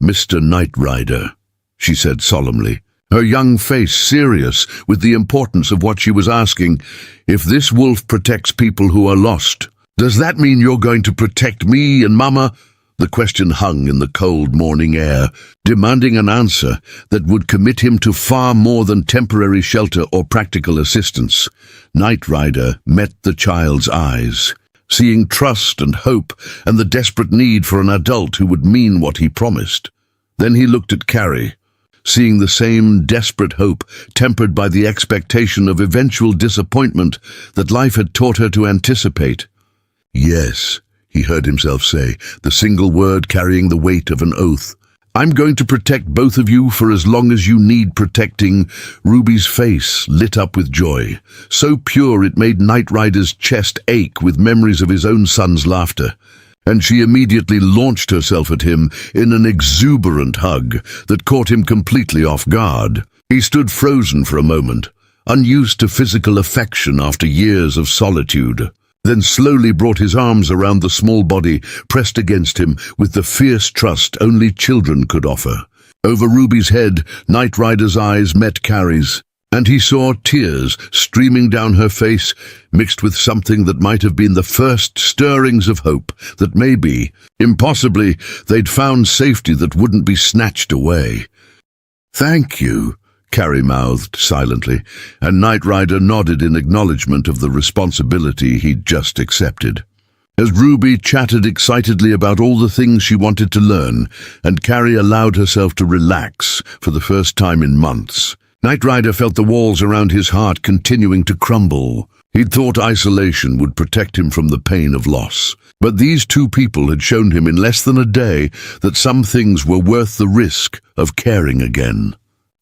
"Mr. Knight Rider," she said solemnly, her young face serious with the importance of what she was asking, "if this wolf protects people who are lost, does that mean you're going to protect me and Mama?" The question hung in the cold morning air, demanding an answer that would commit him to far more than temporary shelter or practical assistance. Knight Rider met the child's eyes, seeing trust and hope and the desperate need for an adult who would mean what he promised. Then he looked at Carrie, seeing the same desperate hope tempered by the expectation of eventual disappointment that life had taught her to anticipate. "Yes," he heard himself say, the single word carrying the weight of an oath. "I'm going to protect both of you for as long as you need protecting." Ruby's face lit up with joy, so pure it made Knight Rider's chest ache with memories of his own son's laughter, and she immediately launched herself at him in an exuberant hug that caught him completely off guard. He stood frozen for a moment, unused to physical affection after years of solitude, then slowly brought his arms around the small body pressed against him with the fierce trust only children could offer. Over Ruby's head, Knight Rider's eyes met Carrie's, and he saw tears streaming down her face, mixed with something that might have been the first stirrings of hope that maybe, impossibly, they'd found safety that wouldn't be snatched away. "Thank you," Carrie mouthed silently, and Knight Rider nodded in acknowledgement of the responsibility he'd just accepted. As Ruby chatted excitedly about all the things she wanted to learn, and Carrie allowed herself to relax for the first time in months, Knight Rider felt the walls around his heart continuing to crumble. He'd thought isolation would protect him from the pain of loss, but these two people had shown him in less than a day that some things were worth the risk of caring again.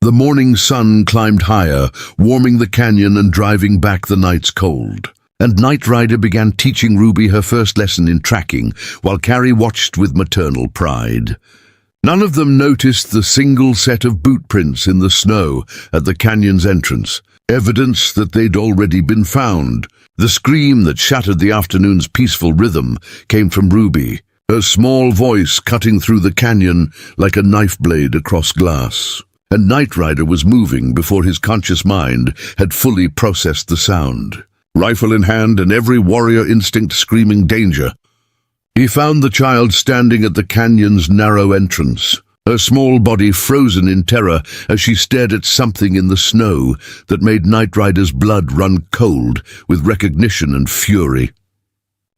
The morning sun climbed higher, warming the canyon and driving back the night's cold. And Knight Rider began teaching Ruby her first lesson in tracking, while Carrie watched with maternal pride. None of them noticed the single set of boot prints in the snow at the canyon's entrance, evidence that they'd already been found. The scream that shattered the afternoon's peaceful rhythm came from Ruby, her small voice cutting through the canyon like a knife blade across glass. And Knight Rider was moving before his conscious mind had fully processed the sound. Rifle in hand and every warrior instinct screaming danger, he found the child standing at the canyon's narrow entrance, her small body frozen in terror as she stared at something in the snow that made Knight Rider's blood run cold with recognition and fury.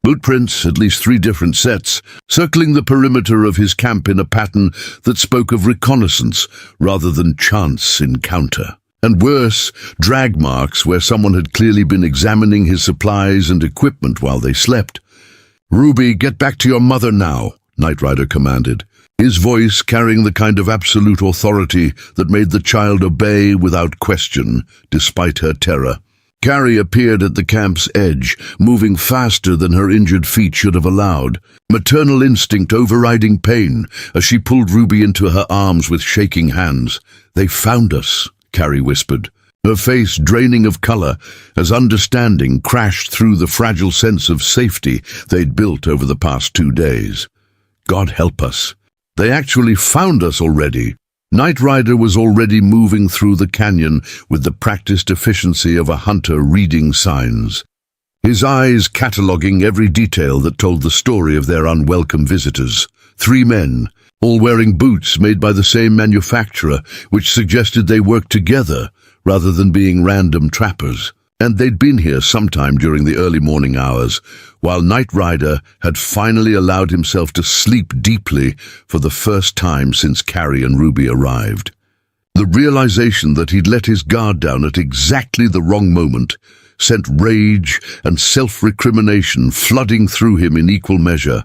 Bootprints, at least 3 different sets, circling the perimeter of his camp in a pattern that spoke of reconnaissance rather than chance encounter. And worse, drag marks where someone had clearly been examining his supplies and equipment while they slept. "Ruby, get back to your mother now," Knight Rider commanded, his voice carrying the kind of absolute authority that made the child obey without question, despite her terror. Carrie appeared at the camp's edge, moving faster than her injured feet should have allowed, maternal instinct overriding pain as she pulled Ruby into her arms with shaking hands. "They found us," Carrie whispered, her face draining of color as understanding crashed through the fragile sense of safety they'd built over the past 2 days. "God help us. They actually found us already." Knight Rider was already moving through the canyon with the practiced efficiency of a hunter reading signs, his eyes cataloging every detail that told the story of their unwelcome visitors. 3 men, all wearing boots made by the same manufacturer, which suggested they worked together rather than being random trappers. And they'd been here sometime during the early morning hours, while Knight Rider had finally allowed himself to sleep deeply for the first time since Carrie and Ruby arrived. The realization that he'd let his guard down at exactly the wrong moment sent rage and self-recrimination flooding through him in equal measure.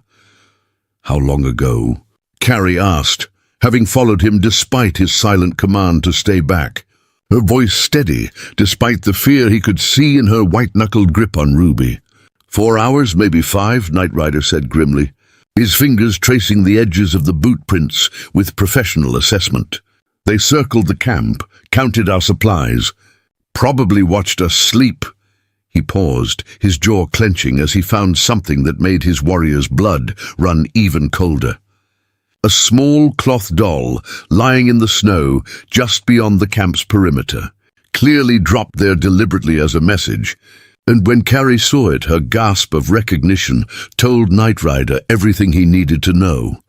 "How long ago?" Carrie asked, having followed him despite his silent command to stay back. Her voice steady, despite the fear he could see in her white-knuckled grip on Ruby. 4 hours, maybe 5, Knight Rider said grimly, his fingers tracing the edges of the boot prints with professional assessment. They circled the camp, counted our supplies, probably watched us sleep. He paused, his jaw clenching as he found something that made his warrior's blood run even colder. A small cloth doll lying in the snow just beyond the camp's perimeter, clearly dropped there deliberately as a message, and when Carrie saw it, her gasp of recognition told Knight Rider everything he needed to know.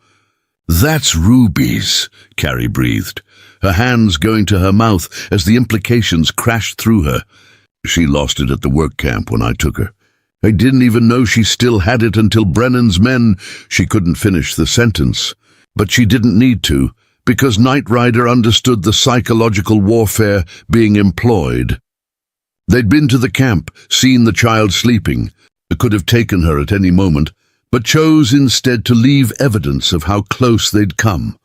"That's Ruby's," Carrie breathed, her hands going to her mouth as the implications crashed through her. "She lost it at the work camp when I took her. I didn't even know she still had it until Brennan's men—" She couldn't finish the sentence. But she didn't need to, because Knight Rider understood the psychological warfare being employed. They'd been to the camp, seen the child sleeping. It could have taken her at any moment, but chose instead to leave evidence of how close they'd come,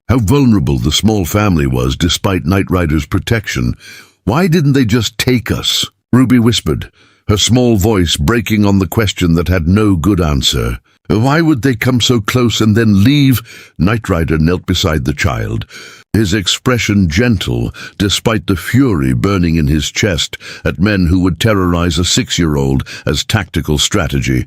how vulnerable the small family was despite Knight Rider's protection. "Why didn't they just take us?" Ruby whispered, her small voice breaking on the question that had no good answer. "Why would they come so close and then leave?" Knight Rider knelt beside the child, his expression gentle despite the fury burning in his chest at men who would terrorize a 6-year-old as tactical strategy.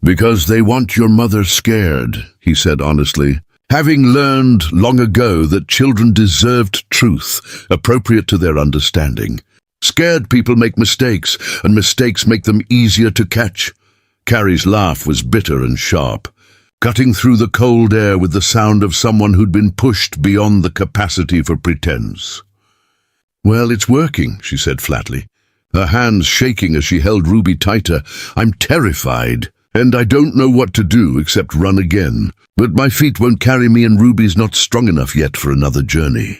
"Because they want your mother scared," he said honestly, having learned long ago that children deserved truth appropriate to their understanding. Scared people make mistakes, and mistakes make them easier to catch. Carrie's laugh was bitter and sharp, cutting through the cold air with the sound of someone who'd been pushed beyond the capacity for pretense. "Well, it's working," she said flatly, her hands shaking as she held Ruby tighter. "I'm terrified, and I don't know what to do except run again. But my feet won't carry me, and Ruby's not strong enough yet for another journey."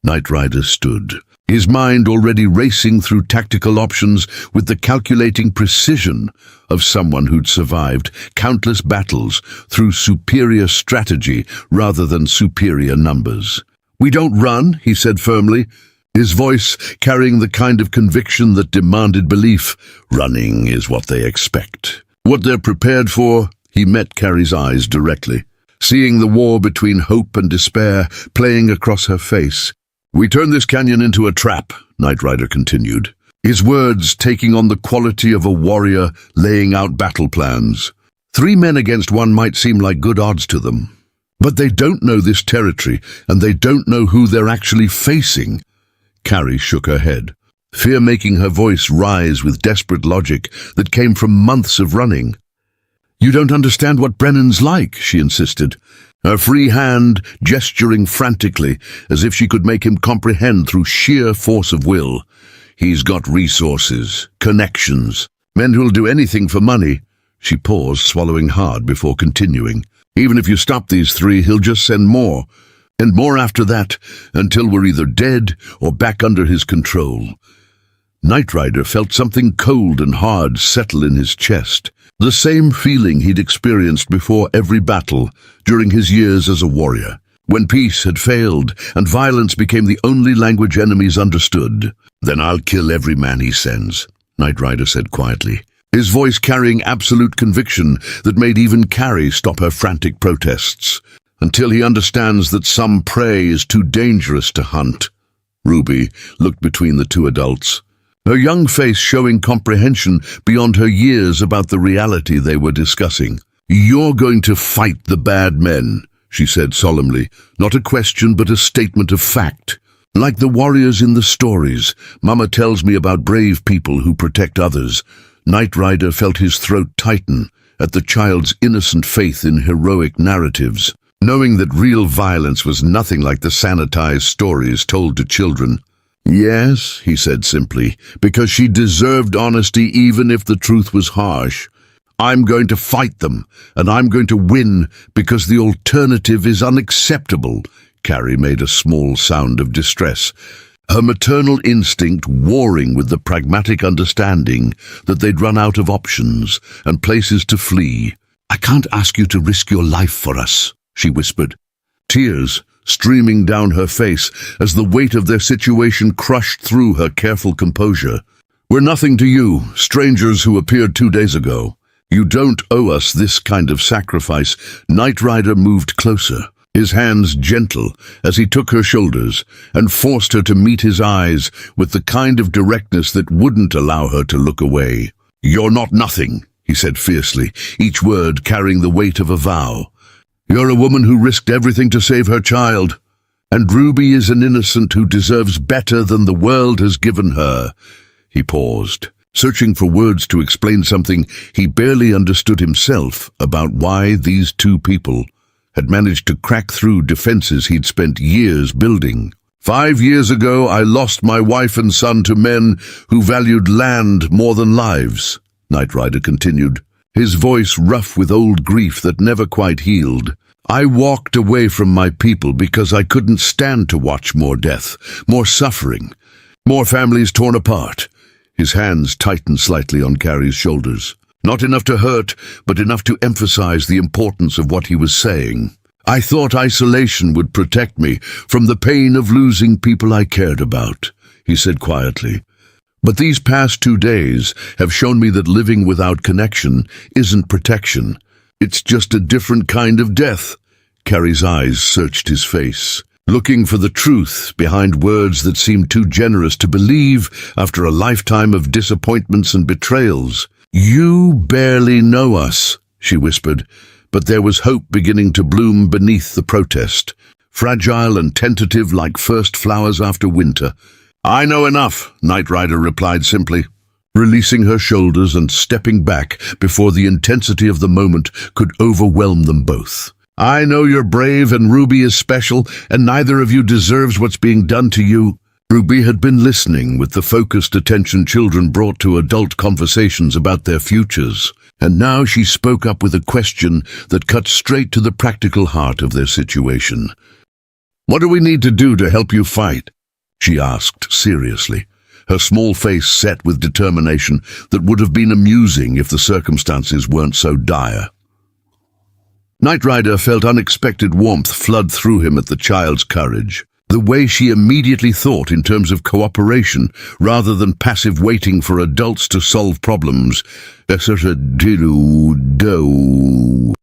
Knight Rider stood, his mind already racing through tactical options with the calculating precision of someone who'd survived countless battles through superior strategy rather than superior numbers. "We don't run," he said firmly, his voice carrying the kind of conviction that demanded belief. "Running is what they expect. What they're prepared for." He met Carrie's eyes directly, seeing the war between hope and despair playing across her face. "We turn this canyon into a trap," Knight Rider continued, his words taking on the quality of a warrior laying out battle plans. 3 men against 1 might seem like good odds to them, but they don't know this territory, and they don't know who they're actually facing. Carrie shook her head, fear making her voice rise with desperate logic that came from months of running. "You don't understand what Brennan's like," she insisted, her free hand gesturing frantically as if she could make him comprehend through sheer force of will. "He's got resources, connections, men who'll do anything for money." She paused, swallowing hard before continuing. "Even if you stop these 3, he'll just send more, and more after that, until we're either dead or back under his control." Knight Rider felt something cold and hard settle in his chest, the same feeling he'd experienced before every battle during his years as a warrior, when peace had failed and violence became the only language enemies understood. "Then I'll kill every man he sends," Knight Rider said quietly, his voice carrying absolute conviction that made even Carrie stop her frantic protests, "until he understands that some prey is too dangerous to hunt." Ruby looked between the 2 adults, her young face showing comprehension beyond her years about the reality they were discussing. "You're going to fight the bad men," she said solemnly, not a question but a statement of fact. "Like the warriors in the stories Mama tells me about, brave people who protect others." Knight Rider felt his throat tighten at the child's innocent faith in heroic narratives, knowing that real violence was nothing like the sanitized stories told to children. "Yes," he said simply, "because she deserved honesty even if the truth was harsh. I'm going to fight them, and I'm going to win because the alternative is unacceptable." Carrie made a small sound of distress, her maternal instinct warring with the pragmatic understanding that they'd run out of options and places to flee. "I can't ask you to risk your life for us," she whispered, tears streaming down her face as the weight of their situation crushed through her careful composure. "We're nothing to you, strangers who appeared 2 days ago. You don't owe us this kind of sacrifice." Knight Rider moved closer, his hands gentle as he took her shoulders and forced her to meet his eyes with the kind of directness that wouldn't allow her to look away. "You're not nothing," he said fiercely, each word carrying the weight of a vow. "You're a woman who risked everything to save her child, and Ruby is an innocent who deserves better than the world has given her." He paused, searching for words to explain something he barely understood himself about why these two people had managed to crack through defenses he'd spent years building. "5 years ago, I lost my wife and son to men who valued land more than lives," Knight Rider continued, his voice rough with old grief that never quite healed. "I walked away from my people because I couldn't stand to watch more death, more suffering, more families torn apart." His hands tightened slightly on Carrie's shoulders. Not enough to hurt, but enough to emphasize the importance of what he was saying. "I thought isolation would protect me from the pain of losing people I cared about," he said quietly. "But these past 2 days have shown me that living without connection isn't protection. It's just a different kind of death." Carrie's eyes searched his face, looking for the truth behind words that seemed too generous to believe after a lifetime of disappointments and betrayals. "You barely know us," she whispered, but there was hope beginning to bloom beneath the protest, fragile and tentative like first flowers after winter. "I know enough," Knight Rider replied simply, releasing her shoulders and stepping back before the intensity of the moment could overwhelm them both. "I know you're brave and Ruby is special, and neither of you deserves what's being done to you." Ruby had been listening with the focused attention children brought to adult conversations about their futures, and now she spoke up with a question that cut straight to the practical heart of their situation. "What do we need to do to help you fight?" she asked seriously, her small face set with determination that would have been amusing if the circumstances weren't so dire. Knight Rider felt unexpected warmth flood through him at the child's courage. The way she immediately thought in terms of cooperation rather than passive waiting for adults to solve problems.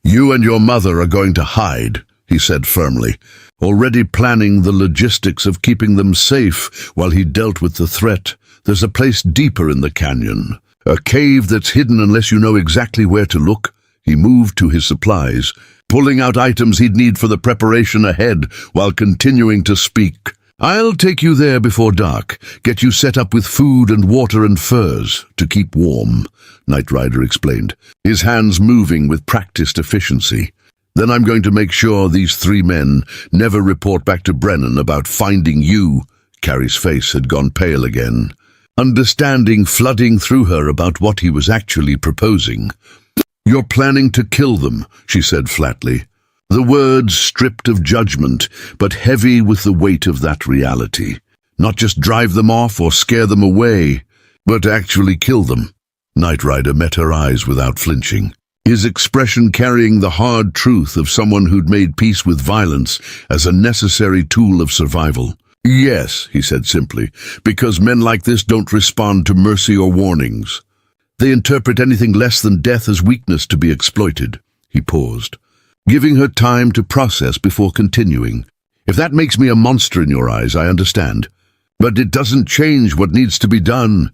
"You and your mother are going to hide," he said firmly, already planning the logistics of keeping them safe while he dealt with the threat. "There's a place deeper in the canyon, a cave that's hidden unless you know exactly where to look." He moved to his supplies, pulling out items he'd need for the preparation ahead while continuing to speak. "I'll take you there before dark, get you set up with food and water and furs to keep warm," Knight Rider explained, his hands moving with practiced efficiency. "Then I'm going to make sure these 3 men never report back to Brennan about finding you." Carrie's face had gone pale again, understanding flooding through her about what he was actually proposing. "You're planning to kill them," she said flatly, the words stripped of judgment, but heavy with the weight of that reality. "Not just drive them off or scare them away, but actually kill them." Knight Rider met her eyes without flinching, his expression carrying the hard truth of someone who'd made peace with violence as a necessary tool of survival. "Yes," he said simply, "because men like this don't respond to mercy or warnings. They interpret anything less than death as weakness to be exploited." He paused, giving her time to process before continuing. "If that makes me a monster in your eyes, I understand. But it doesn't change what needs to be done."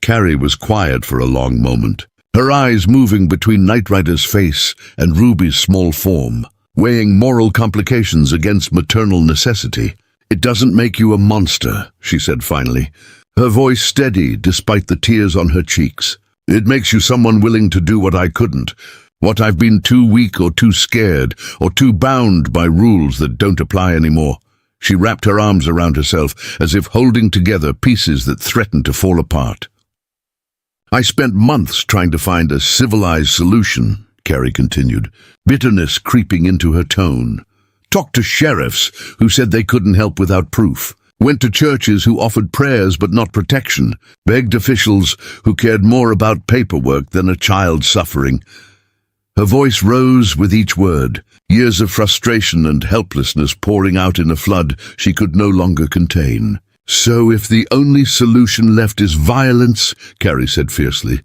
Carrie was quiet for a long moment, her eyes moving between Knight Rider's face and Ruby's small form, weighing moral complications against maternal necessity. "It doesn't make you a monster," she said finally, her voice steady despite the tears on her cheeks. "It makes you someone willing to do what I couldn't, what I've been too weak or too scared or too bound by rules that don't apply anymore." She wrapped her arms around herself as if holding together pieces that threatened to fall apart. "I spent months trying to find a civilized solution," Carrie continued, bitterness creeping into her tone. "Talked to sheriffs who said they couldn't help without proof. Went to churches who offered prayers but not protection. Begged officials who cared more about paperwork than a child suffering." Her voice rose with each word, years of frustration and helplessness pouring out in a flood she could no longer contain. "So if the only solution left is violence," Carrie said fiercely,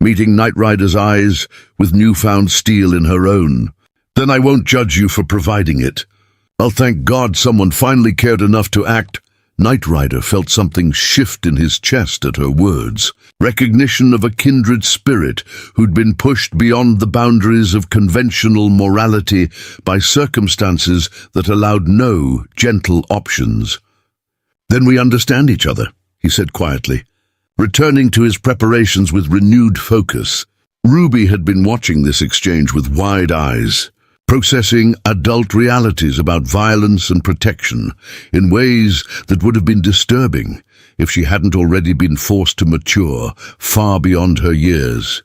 meeting Knight Rider's eyes with newfound steel in her own, "then I won't judge you for providing it. I'll thank God someone finally cared enough to act." Knight Rider felt something shift in his chest at her words, recognition of a kindred spirit who'd been pushed beyond the boundaries of conventional morality by circumstances that allowed no gentle options. "Then we understand each other," he said quietly, returning to his preparations with renewed focus. Ruby had been watching this exchange with wide eyes, processing adult realities about violence and protection in ways that would have been disturbing if she hadn't already been forced to mature far beyond her years.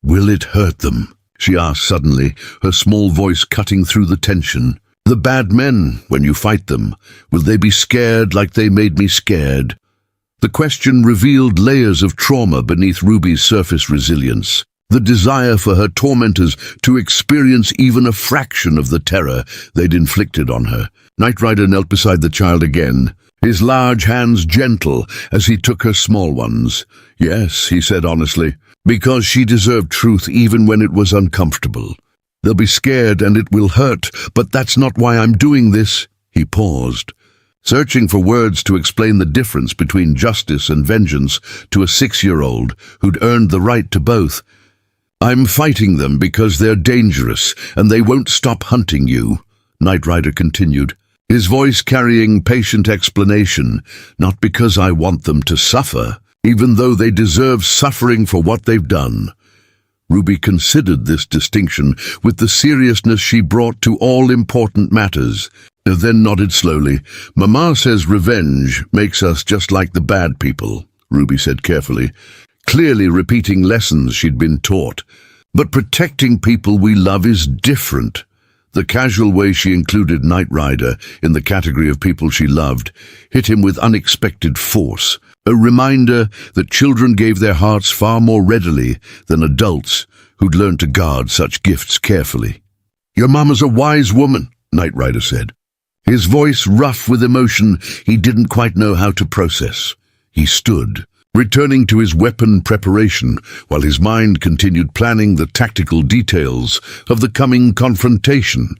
"Will it hurt them?" she asked suddenly, her small voice cutting through the tension. "The bad men, when you fight them, will they be scared like they made me scared?" The question revealed layers of trauma beneath Ruby's surface resilience, the desire for her tormentors to experience even a fraction of the terror they'd inflicted on her. Knight Rider knelt beside the child again, his large hands gentle as he took her small ones. "Yes," he said honestly, "because she deserved truth even when it was uncomfortable. They'll be scared and it will hurt, but that's not why I'm doing this." He paused, searching for words to explain the difference between justice and vengeance to a 6-year-old who'd earned the right to both. "I'm fighting them because they're dangerous and they won't stop hunting you," Knight Rider continued, his voice carrying patient explanation. "Not because I want them to suffer, even though they deserve suffering for what they've done." Ruby considered this distinction with the seriousness she brought to all important matters, then nodded slowly. "Mama says revenge makes us just like the bad people," Ruby said carefully, clearly repeating lessons she'd been taught. "But protecting people we love is different." The casual way she included Knight Rider in the category of people she loved hit him with unexpected force, a reminder that children gave their hearts far more readily than adults who'd learned to guard such gifts carefully. "Your mama's a wise woman," Knight Rider said, his voice rough with emotion he didn't quite know how to process. He stood, returning to his weapon preparation while his mind continued planning the tactical details of the coming confrontation.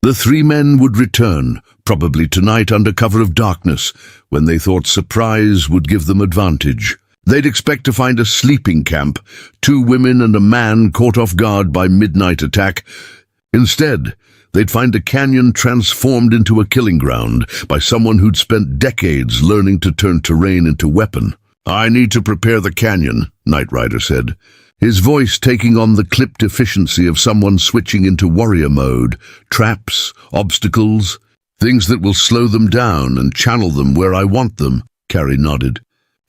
The 3 men would return, probably tonight under cover of darkness, when they thought surprise would give them advantage. They'd expect to find a sleeping camp, 2 women and a man caught off guard by midnight attack. Instead, they'd find a canyon transformed into a killing ground by someone who'd spent decades learning to turn terrain into weapon. "I need to prepare the canyon," Knight Rider said, his voice taking on the clipped efficiency of someone switching into warrior mode. "Traps, obstacles, things that will slow them down and channel them where I want them," Carrie nodded,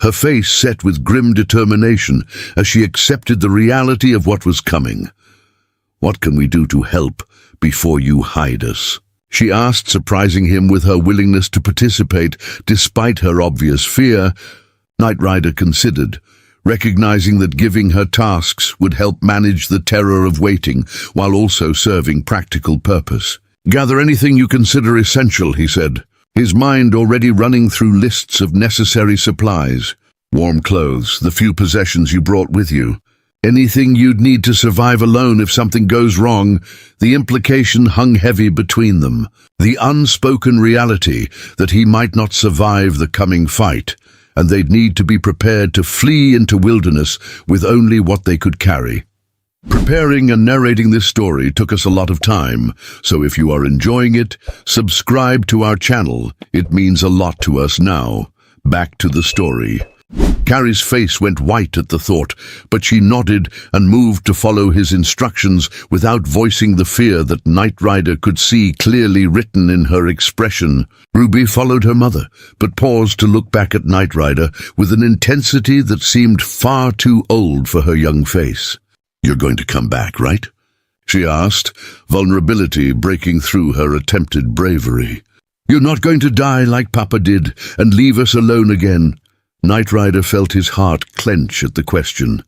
her face set with grim determination as she accepted the reality of what was coming. "What can we do to help before you hide us?" she asked, surprising him with her willingness to participate despite her obvious fear. Knight Rider considered, recognizing that giving her tasks would help manage the terror of waiting while also serving practical purpose. "Gather anything you consider essential," he said, his mind already running through lists of necessary supplies. "Warm clothes, the few possessions you brought with you. Anything you'd need to survive alone if something goes wrong." The implication hung heavy between them, the unspoken reality that he might not survive the coming fight, and they'd need to be prepared to flee into wilderness with only what they could carry. Preparing and narrating this story took us a lot of time, so if you are enjoying it, subscribe to our channel. It means a lot to us now. Back to the story. Carrie's face went white at the thought, but she nodded and moved to follow his instructions without voicing the fear that Knight Rider could see clearly written in her expression. Ruby followed her mother, but paused to look back at Knight Rider with an intensity that seemed far too old for her young face. "You're going to come back, right?" she asked, vulnerability breaking through her attempted bravery. "You're not going to die like Papa did and leave us alone again?" Knight Rider felt his heart clench at the question.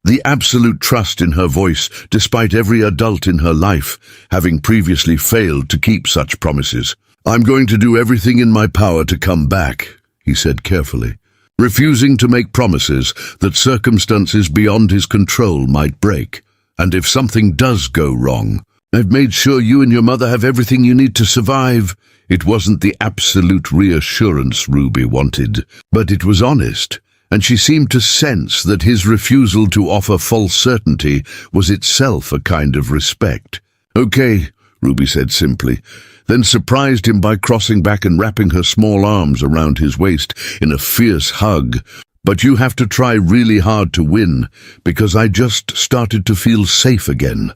the absolute trust in her voice, despite every adult in her life having previously failed to keep such promises. "I'm going to do everything in my power to come back," he said carefully, refusing to make promises that circumstances beyond his control might break. "And if something does go wrong, I've made sure you and your mother have everything you need to survive." It wasn't the absolute reassurance Ruby wanted, but it was honest, and she seemed to sense that his refusal to offer false certainty was itself a kind of respect. "Okay," Ruby said simply, then surprised him by crossing back and wrapping her small arms around his waist in a fierce hug. "But you have to try really hard to win, because I just started to feel safe again."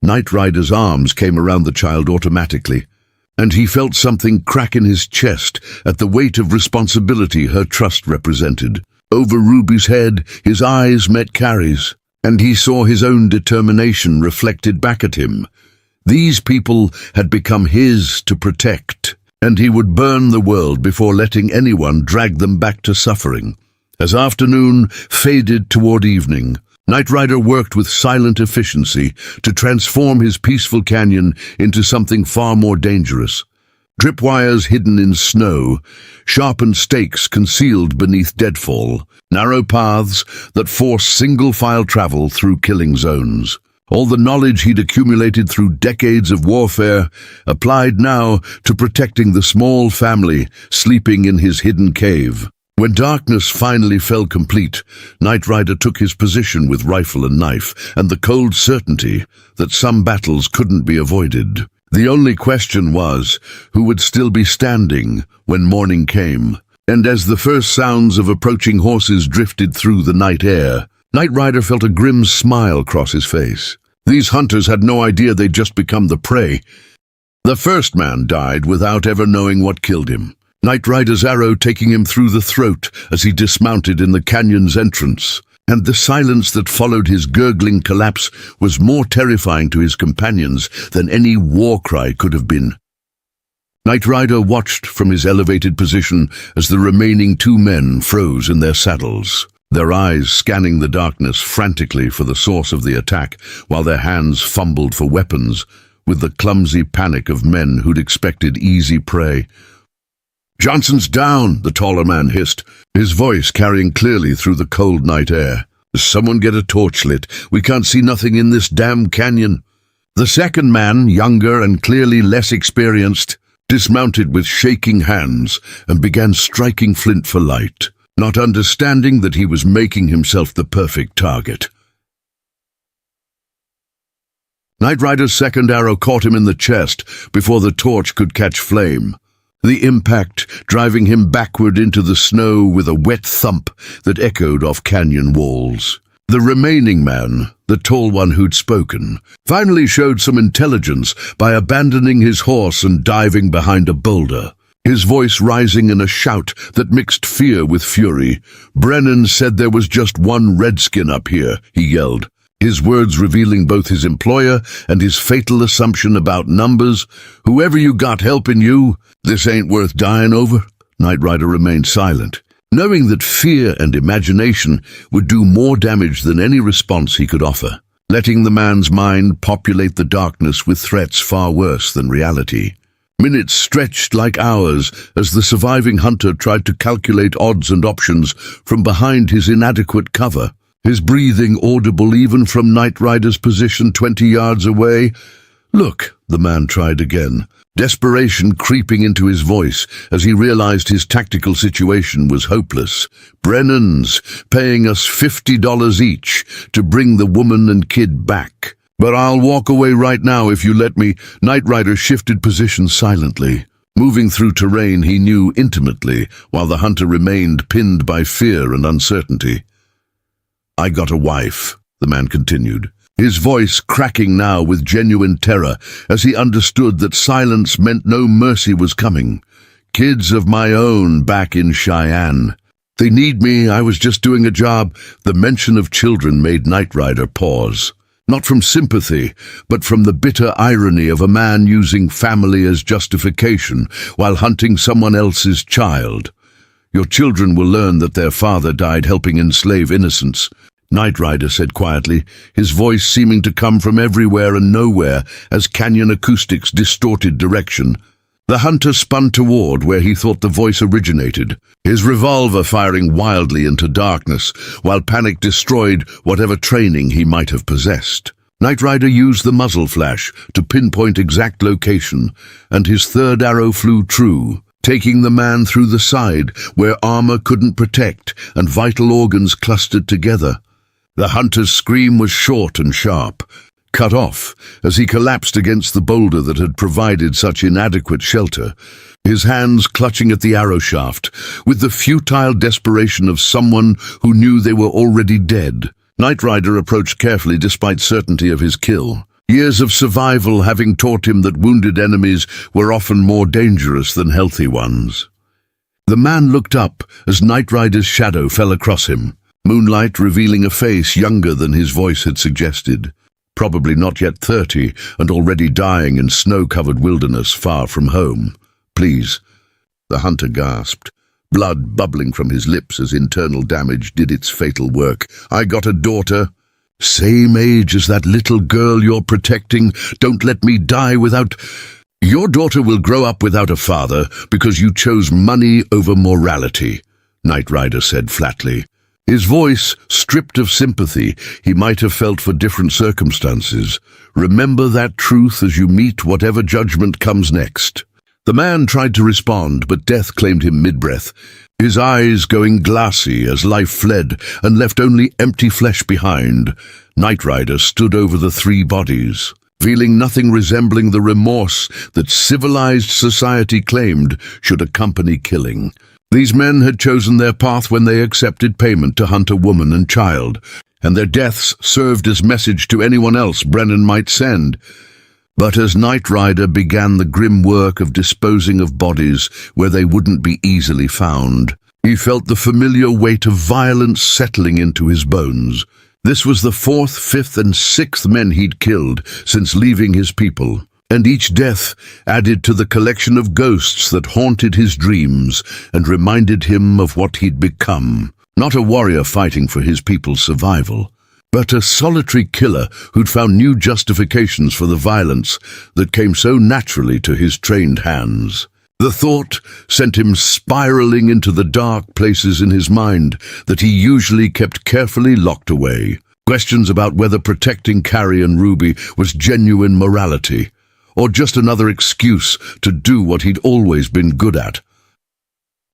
Knight Rider's arms came around the child automatically, and he felt something crack in his chest at the weight of responsibility her trust represented. Over Ruby's head, his eyes met Carrie's, and he saw his own determination reflected back at him. These people had become his to protect, and he would burn the world before letting anyone drag them back to suffering. As afternoon faded toward evening, Knight Rider worked with silent efficiency to transform his peaceful canyon into something far more dangerous. Tripwires hidden in snow, sharpened stakes concealed beneath deadfall, narrow paths that forced single-file travel through killing zones. All the knowledge he'd accumulated through decades of warfare applied now to protecting the small family sleeping in his hidden cave. When darkness finally fell complete, Knight Rider took his position with rifle and knife, and the cold certainty that some battles couldn't be avoided. The only question was, who would still be standing when morning came? And as the first sounds of approaching horses drifted through the night air, Knight Rider felt a grim smile cross his face. These hunters had no idea they'd just become the prey. The first man died without ever knowing what killed him, Knight Rider's arrow taking him through the throat as he dismounted in the canyon's entrance, and the silence that followed his gurgling collapse was more terrifying to his companions than any war cry could have been. Knight Rider watched from his elevated position as the remaining two men froze in their saddles, their eyes scanning the darkness frantically for the source of the attack, while their hands fumbled for weapons with the clumsy panic of men who'd expected easy prey. "Johnson's down," the taller man hissed, his voice carrying clearly through the cold night air. "Someone get a torch lit. We can't see nothing in this damn canyon." The second man, younger and clearly less experienced, dismounted with shaking hands and began striking flint for light, not understanding that he was making himself the perfect target. Knight Rider's second arrow caught him in the chest before the torch could catch flame, the impact driving him backward into the snow with a wet thump that echoed off canyon walls. The remaining man, the tall one who'd spoken, finally showed some intelligence by abandoning his horse and diving behind a boulder, his voice rising in a shout that mixed fear with fury. "Brennan said there was just one redskin up here," he yelled, his words revealing both his employer and his fatal assumption about numbers. "Whoever you got helping you, this ain't worth dying over." Knight Rider remained silent, knowing that fear and imagination would do more damage than any response he could offer, letting the man's mind populate the darkness with threats far worse than reality. Minutes stretched like hours as the surviving hunter tried to calculate odds and options from behind his inadequate cover, his breathing audible even from Knight Rider's position 20 yards away. "Look," the man tried again, desperation creeping into his voice as he realized his tactical situation was hopeless. "Brennan's paying us $50 each to bring the woman and kid back. But I'll walk away right now if you let me." Knight Rider shifted position silently, moving through terrain he knew intimately, while the hunter remained pinned by fear and uncertainty. "I got a wife," the man continued, his voice cracking now with genuine terror as he understood that silence meant no mercy was coming. "Kids of my own back in Cheyenne. They need me. I was just doing a job." The mention of children made Knight Rider pause, not from sympathy, but from the bitter irony of a man using family as justification while hunting someone else's child. "Your children will learn that their father died helping enslave innocents. Knight Rider said quietly, his voice seeming to come from everywhere and nowhere as canyon acoustics distorted direction. The hunter spun toward where he thought the voice originated, his revolver firing wildly into darkness, while panic destroyed whatever training he might have possessed. Knight Rider used the muzzle flash to pinpoint exact location, and his third arrow flew true, taking the man through the side where armor couldn't protect and vital organs clustered together. The hunter's scream was short and sharp, cut off as he collapsed against the boulder that had provided such inadequate shelter, his hands clutching at the arrow shaft, with the futile desperation of someone who knew they were already dead. Knight Rider approached carefully despite certainty of his kill, years of survival having taught him that wounded enemies were often more dangerous than healthy ones. The man looked up as Knight Rider's shadow fell across him, moonlight revealing a face younger than his voice had suggested. Probably not yet 30 and already dying in snow-covered wilderness far from home. "Please," the hunter gasped, blood bubbling from his lips as internal damage did its fatal work. "I got a daughter. Same age as that little girl you're protecting. Don't let me die without... Your daughter will grow up without a father because you chose money over morality," Knight Rider said flatly. His voice stripped of sympathy he might have felt for different circumstances. "Remember that truth as you meet whatever judgment comes next." The man tried to respond, but death claimed him mid-breath, his eyes going glassy as life fled and left only empty flesh behind. Knight Rider stood over the three bodies, feeling nothing resembling the remorse that civilized society claimed should accompany killing. These men had chosen their path when they accepted payment to hunt a woman and child, and their deaths served as message to anyone else Brennan might send. But as Knight Rider began the grim work of disposing of bodies where they wouldn't be easily found, he felt the familiar weight of violence settling into his bones. This was the 4th, 5th, and 6th men he'd killed since leaving his people, and each death added to the collection of ghosts that haunted his dreams and reminded him of what he'd become. Not a warrior fighting for his people's survival, but a solitary killer who'd found new justifications for the violence that came so naturally to his trained hands. The thought sent him spiraling into the dark places in his mind that he usually kept carefully locked away. Questions about whether protecting Carrie and Ruby was genuine morality, or just another excuse to do what he'd always been good at.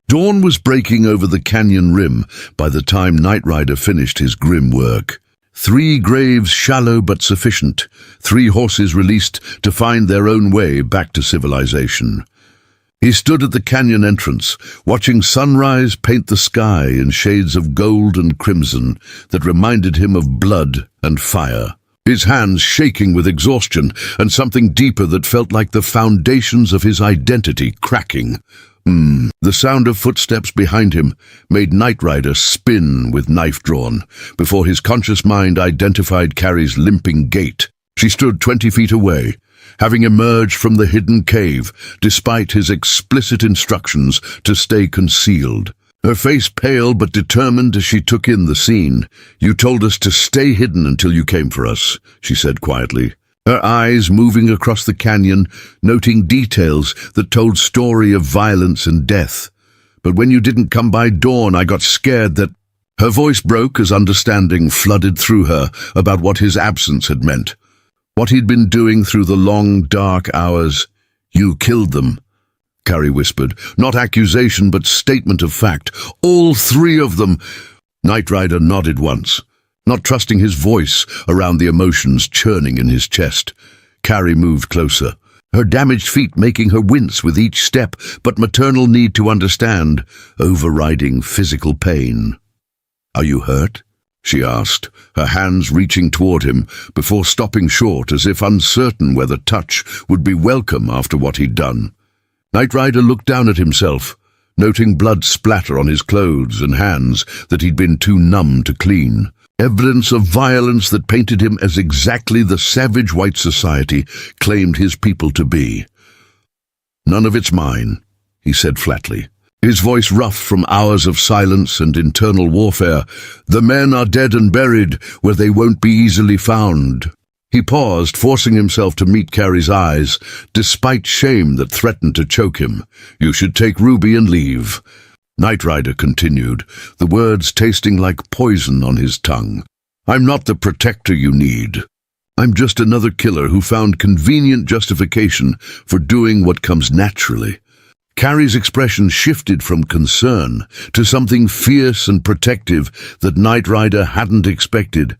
Dawn was breaking over the canyon rim by the time Knight Rider finished his grim work. 3 graves shallow but sufficient, 3 horses released to find their own way back to civilization. He stood at the canyon entrance, watching sunrise paint the sky in shades of gold and crimson that reminded him of blood and fire. His hands shaking with exhaustion and something deeper that felt like the foundations of his identity cracking. The sound of footsteps behind him made Knight Rider spin with knife drawn, before his conscious mind identified Carrie's limping gait. She stood 20 feet away, having emerged from the hidden cave, despite his explicit instructions to stay concealed. Her face pale but determined as she took in the scene. "You told us to stay hidden until you came for us," she said quietly, her eyes moving across the canyon, noting details that told story of violence and death. "But when you didn't come by dawn, I got scared that—" Her voice broke as understanding flooded through her about what his absence had meant, what he'd been doing through the long, dark hours. "You killed them," Carrie whispered. "Not accusation, but statement of fact. All 3 of them." Knight Rider nodded once, not trusting his voice around the emotions churning in his chest. Carrie moved closer, her damaged feet making her wince with each step, but maternal need to understand overriding physical pain. "Are you hurt?" she asked, her hands reaching toward him before stopping short as if uncertain whether touch would be welcome after what he'd done. Knight Rider looked down at himself, noting blood splatter on his clothes and hands that he'd been too numb to clean. Evidence of violence that painted him as exactly the savage white society claimed his people to be. "None of it's mine," he said flatly. his voice rough from hours of silence and internal warfare. "The men are dead and buried, where they won't be easily found." He paused, forcing himself to meet Carrie's eyes, despite shame that threatened to choke him. "You should take Ruby and leave." Knight Rider continued, the words tasting like poison on his tongue. "I'm not the protector you need. I'm just another killer who found convenient justification for doing what comes naturally." Carrie's expression shifted from concern to something fierce and protective that Knight Rider hadn't expected.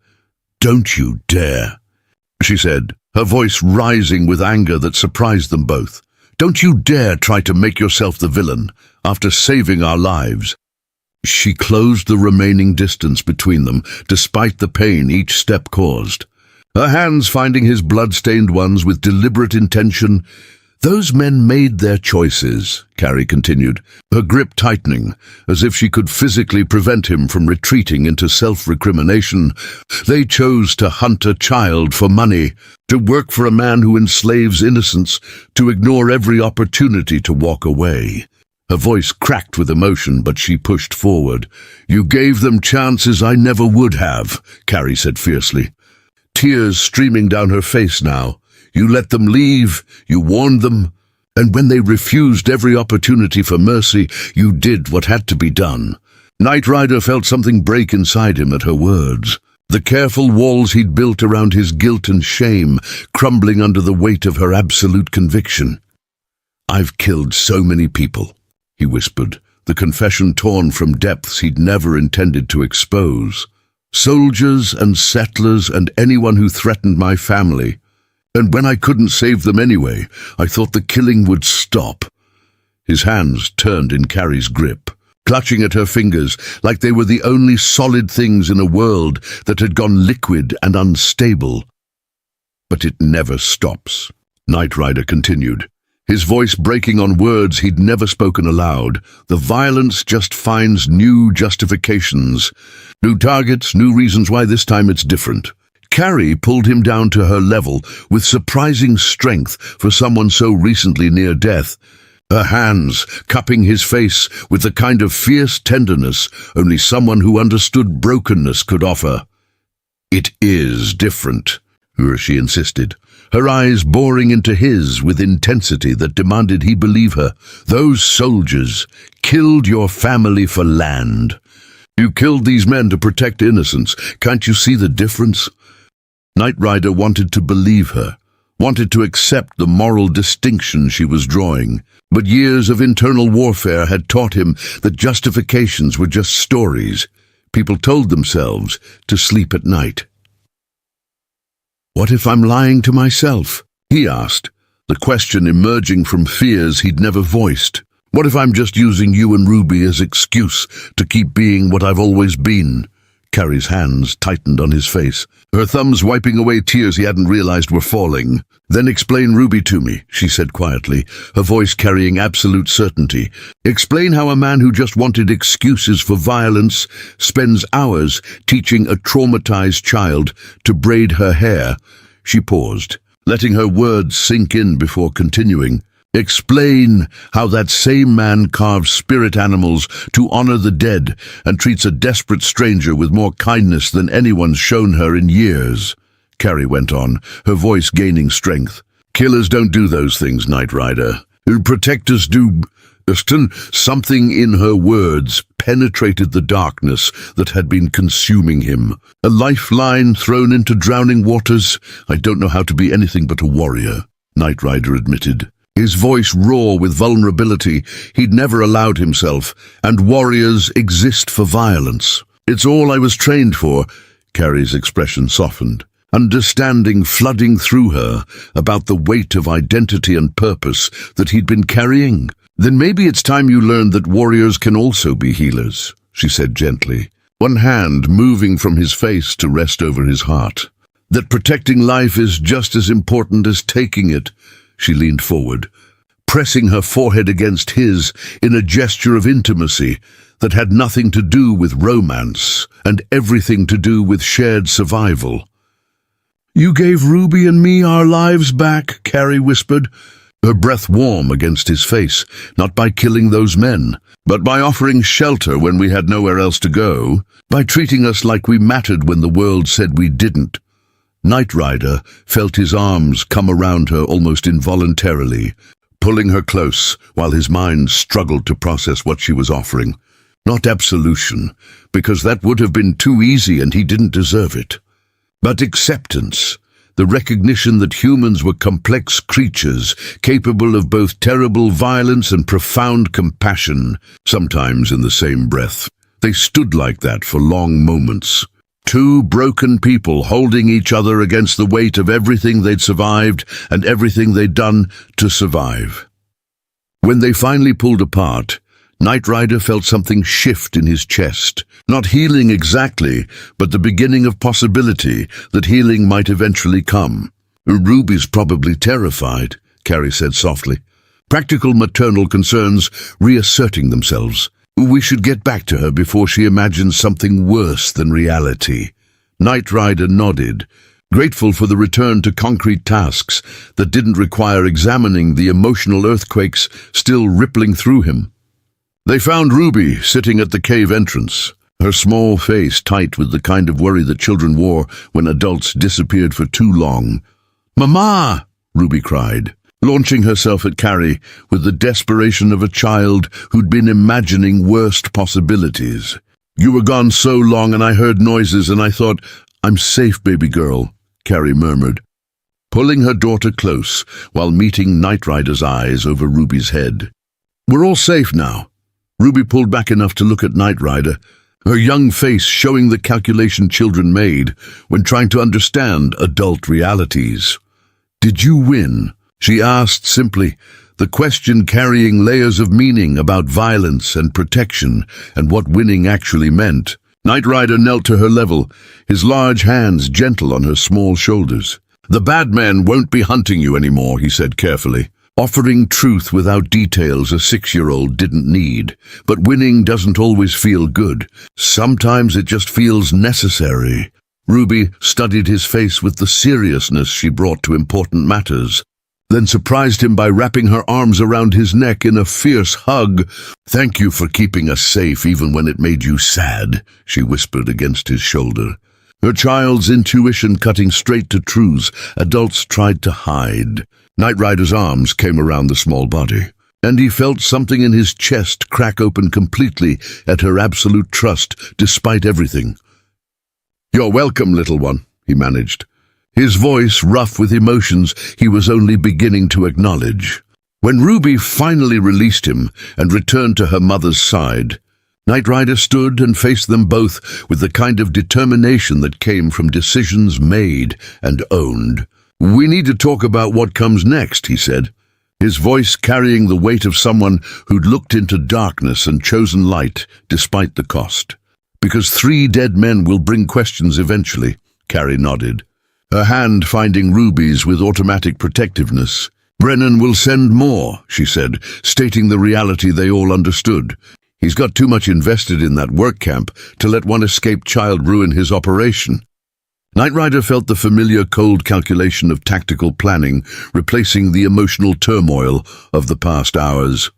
"Don't you dare," she said, her voice rising with anger that surprised them both. "Don't you dare try to make yourself the villain after saving our lives." She closed the remaining distance between them, despite the pain each step caused. Her hands finding his blood-stained ones with deliberate intention. "Those men made their choices," Carrie continued, her grip tightening, as if she could physically prevent him from retreating into self-recrimination. "They chose to hunt a child for money, to work for a man who enslaves innocence, to ignore every opportunity to walk away." Her voice cracked with emotion, but she pushed forward. "You gave them chances I never would have," Carrie said fiercely, tears streaming down her face now. "You let them leave, you warned them, and when they refused every opportunity for mercy, you did what had to be done." Knight Rider felt something break inside him at her words. The careful walls he'd built around his guilt and shame crumbling under the weight of her absolute conviction. "I've killed so many people," he whispered, the confession torn from depths he'd never intended to expose. "Soldiers and settlers and anyone who threatened my family. And when I couldn't save them anyway, I thought the killing would stop." His hands turned in Carrie's grip, clutching at her fingers like they were the only solid things in a world that had gone liquid and unstable. "But it never stops," Knight Rider continued, his voice breaking on words he'd never spoken aloud. "The violence just finds new justifications, new targets, new reasons why this time it's different." Carrie pulled him down to her level with surprising strength for someone so recently near death, her hands cupping his face with the kind of fierce tenderness only someone who understood brokenness could offer. "It is different," she insisted, her eyes boring into his with intensity that demanded he believe her. "Those soldiers killed your family for land. You killed these men to protect innocence. Can't you see the difference?" Knight Rider wanted to believe her, wanted to accept the moral distinction she was drawing, but years of internal warfare had taught him that justifications were just stories people told themselves to sleep at night. "What if I'm lying to myself?" he asked, the question emerging from fears he'd never voiced. "What if I'm just using you and Ruby as excuse to keep being what I've always been?" Carrie's hands tightened on his face, her thumbs wiping away tears he hadn't realized were falling. "Then explain Ruby to me," she said quietly, her voice carrying absolute certainty. "Explain how a man who just wanted excuses for violence spends hours teaching a traumatized child to braid her hair." She paused, letting her words sink in before continuing. "Explain how that same man carves spirit animals to honor the dead and treats a desperate stranger with more kindness than anyone's shown her in years," Carrie went on, her voice gaining strength. "Killers don't do those things, Knight Rider. Protectors do." Something in her words penetrated the darkness that had been consuming him. "A lifeline thrown into drowning waters. I don't know how to be anything but a warrior," Knight Rider admitted, his voice raw with vulnerability he'd never allowed himself. "And warriors exist for violence. It's all I was trained for." Carrie's expression softened, understanding flooding through her about the weight of identity and purpose that he'd been carrying. "Then maybe it's time you learned that warriors can also be healers," she said gently, one hand moving from his face to rest over his heart. "That protecting life is just as important as taking it." She leaned forward, pressing her forehead against his in a gesture of intimacy that had nothing to do with romance and everything to do with shared survival. "You gave Ruby and me our lives back," Carrie whispered, her breath warm against his face, not by killing those men, but by offering shelter when we had nowhere else to go, by treating us like we mattered when the world said we didn't. Knight Rider felt his arms come around her almost involuntarily, pulling her close while his mind struggled to process what she was offering. Not absolution, because that would have been too easy and he didn't deserve it. But acceptance, the recognition that humans were complex creatures, capable of both terrible violence and profound compassion, sometimes in the same breath. They stood like that for long moments. Two broken people holding each other against the weight of everything they'd survived and everything they'd done to survive. When they finally pulled apart, Knight Rider felt something shift in his chest. Not healing exactly, but the beginning of possibility that healing might eventually come. "Ruby's probably terrified," Carrie said softly. Practical maternal concerns reasserting themselves. "We should get back to her before she imagines something worse than reality." Knight Rider nodded, grateful for the return to concrete tasks that didn't require examining the emotional earthquakes still rippling through him. They found Ruby sitting at the cave entrance, her small face tight with the kind of worry that children wore when adults disappeared for too long. "Mama!" Ruby cried, launching herself at Carrie with the desperation of a child who'd been imagining worst possibilities. "You were gone so long and I heard noises and I thought, 'I'm safe, baby girl,'" Carrie murmured, pulling her daughter close while meeting Knight Rider's eyes over Ruby's head. "We're all safe now." Ruby pulled back enough to look at Knight Rider, her young face showing the calculation children made when trying to understand adult realities. "Did you win?" she asked simply, the question carrying layers of meaning about violence and protection and what winning actually meant. Knight Rider knelt to her level, his large hands gentle on her small shoulders. "The bad men won't be hunting you anymore," he said carefully, offering truth without details a 6-year-old didn't need. "But winning doesn't always feel good. Sometimes it just feels necessary." Ruby studied his face with the seriousness she brought to important matters, then surprised him by wrapping her arms around his neck in a fierce hug. "Thank you for keeping us safe even when it made you sad," she whispered against his shoulder, her child's intuition cutting straight to truths adults tried to hide. Knight Rider's arms came around the small body, and he felt something in his chest crack open completely at her absolute trust despite everything. "You're welcome, little one," he managed, his voice rough with emotions he was only beginning to acknowledge. When Ruby finally released him and returned to her mother's side, Knight Rider stood and faced them both with the kind of determination that came from decisions made and owned. "We need to talk about what comes next," he said, his voice carrying the weight of someone who'd looked into darkness and chosen light despite the cost. "Because 3 dead men will bring questions eventually," Carrie nodded, her hand finding Ruby's with automatic protectiveness. "Brennan will send more," she said, stating the reality they all understood. "He's got too much invested in that work camp to let one escaped child ruin his operation." Knight Rider felt the familiar cold calculation of tactical planning replacing the emotional turmoil of the past hours.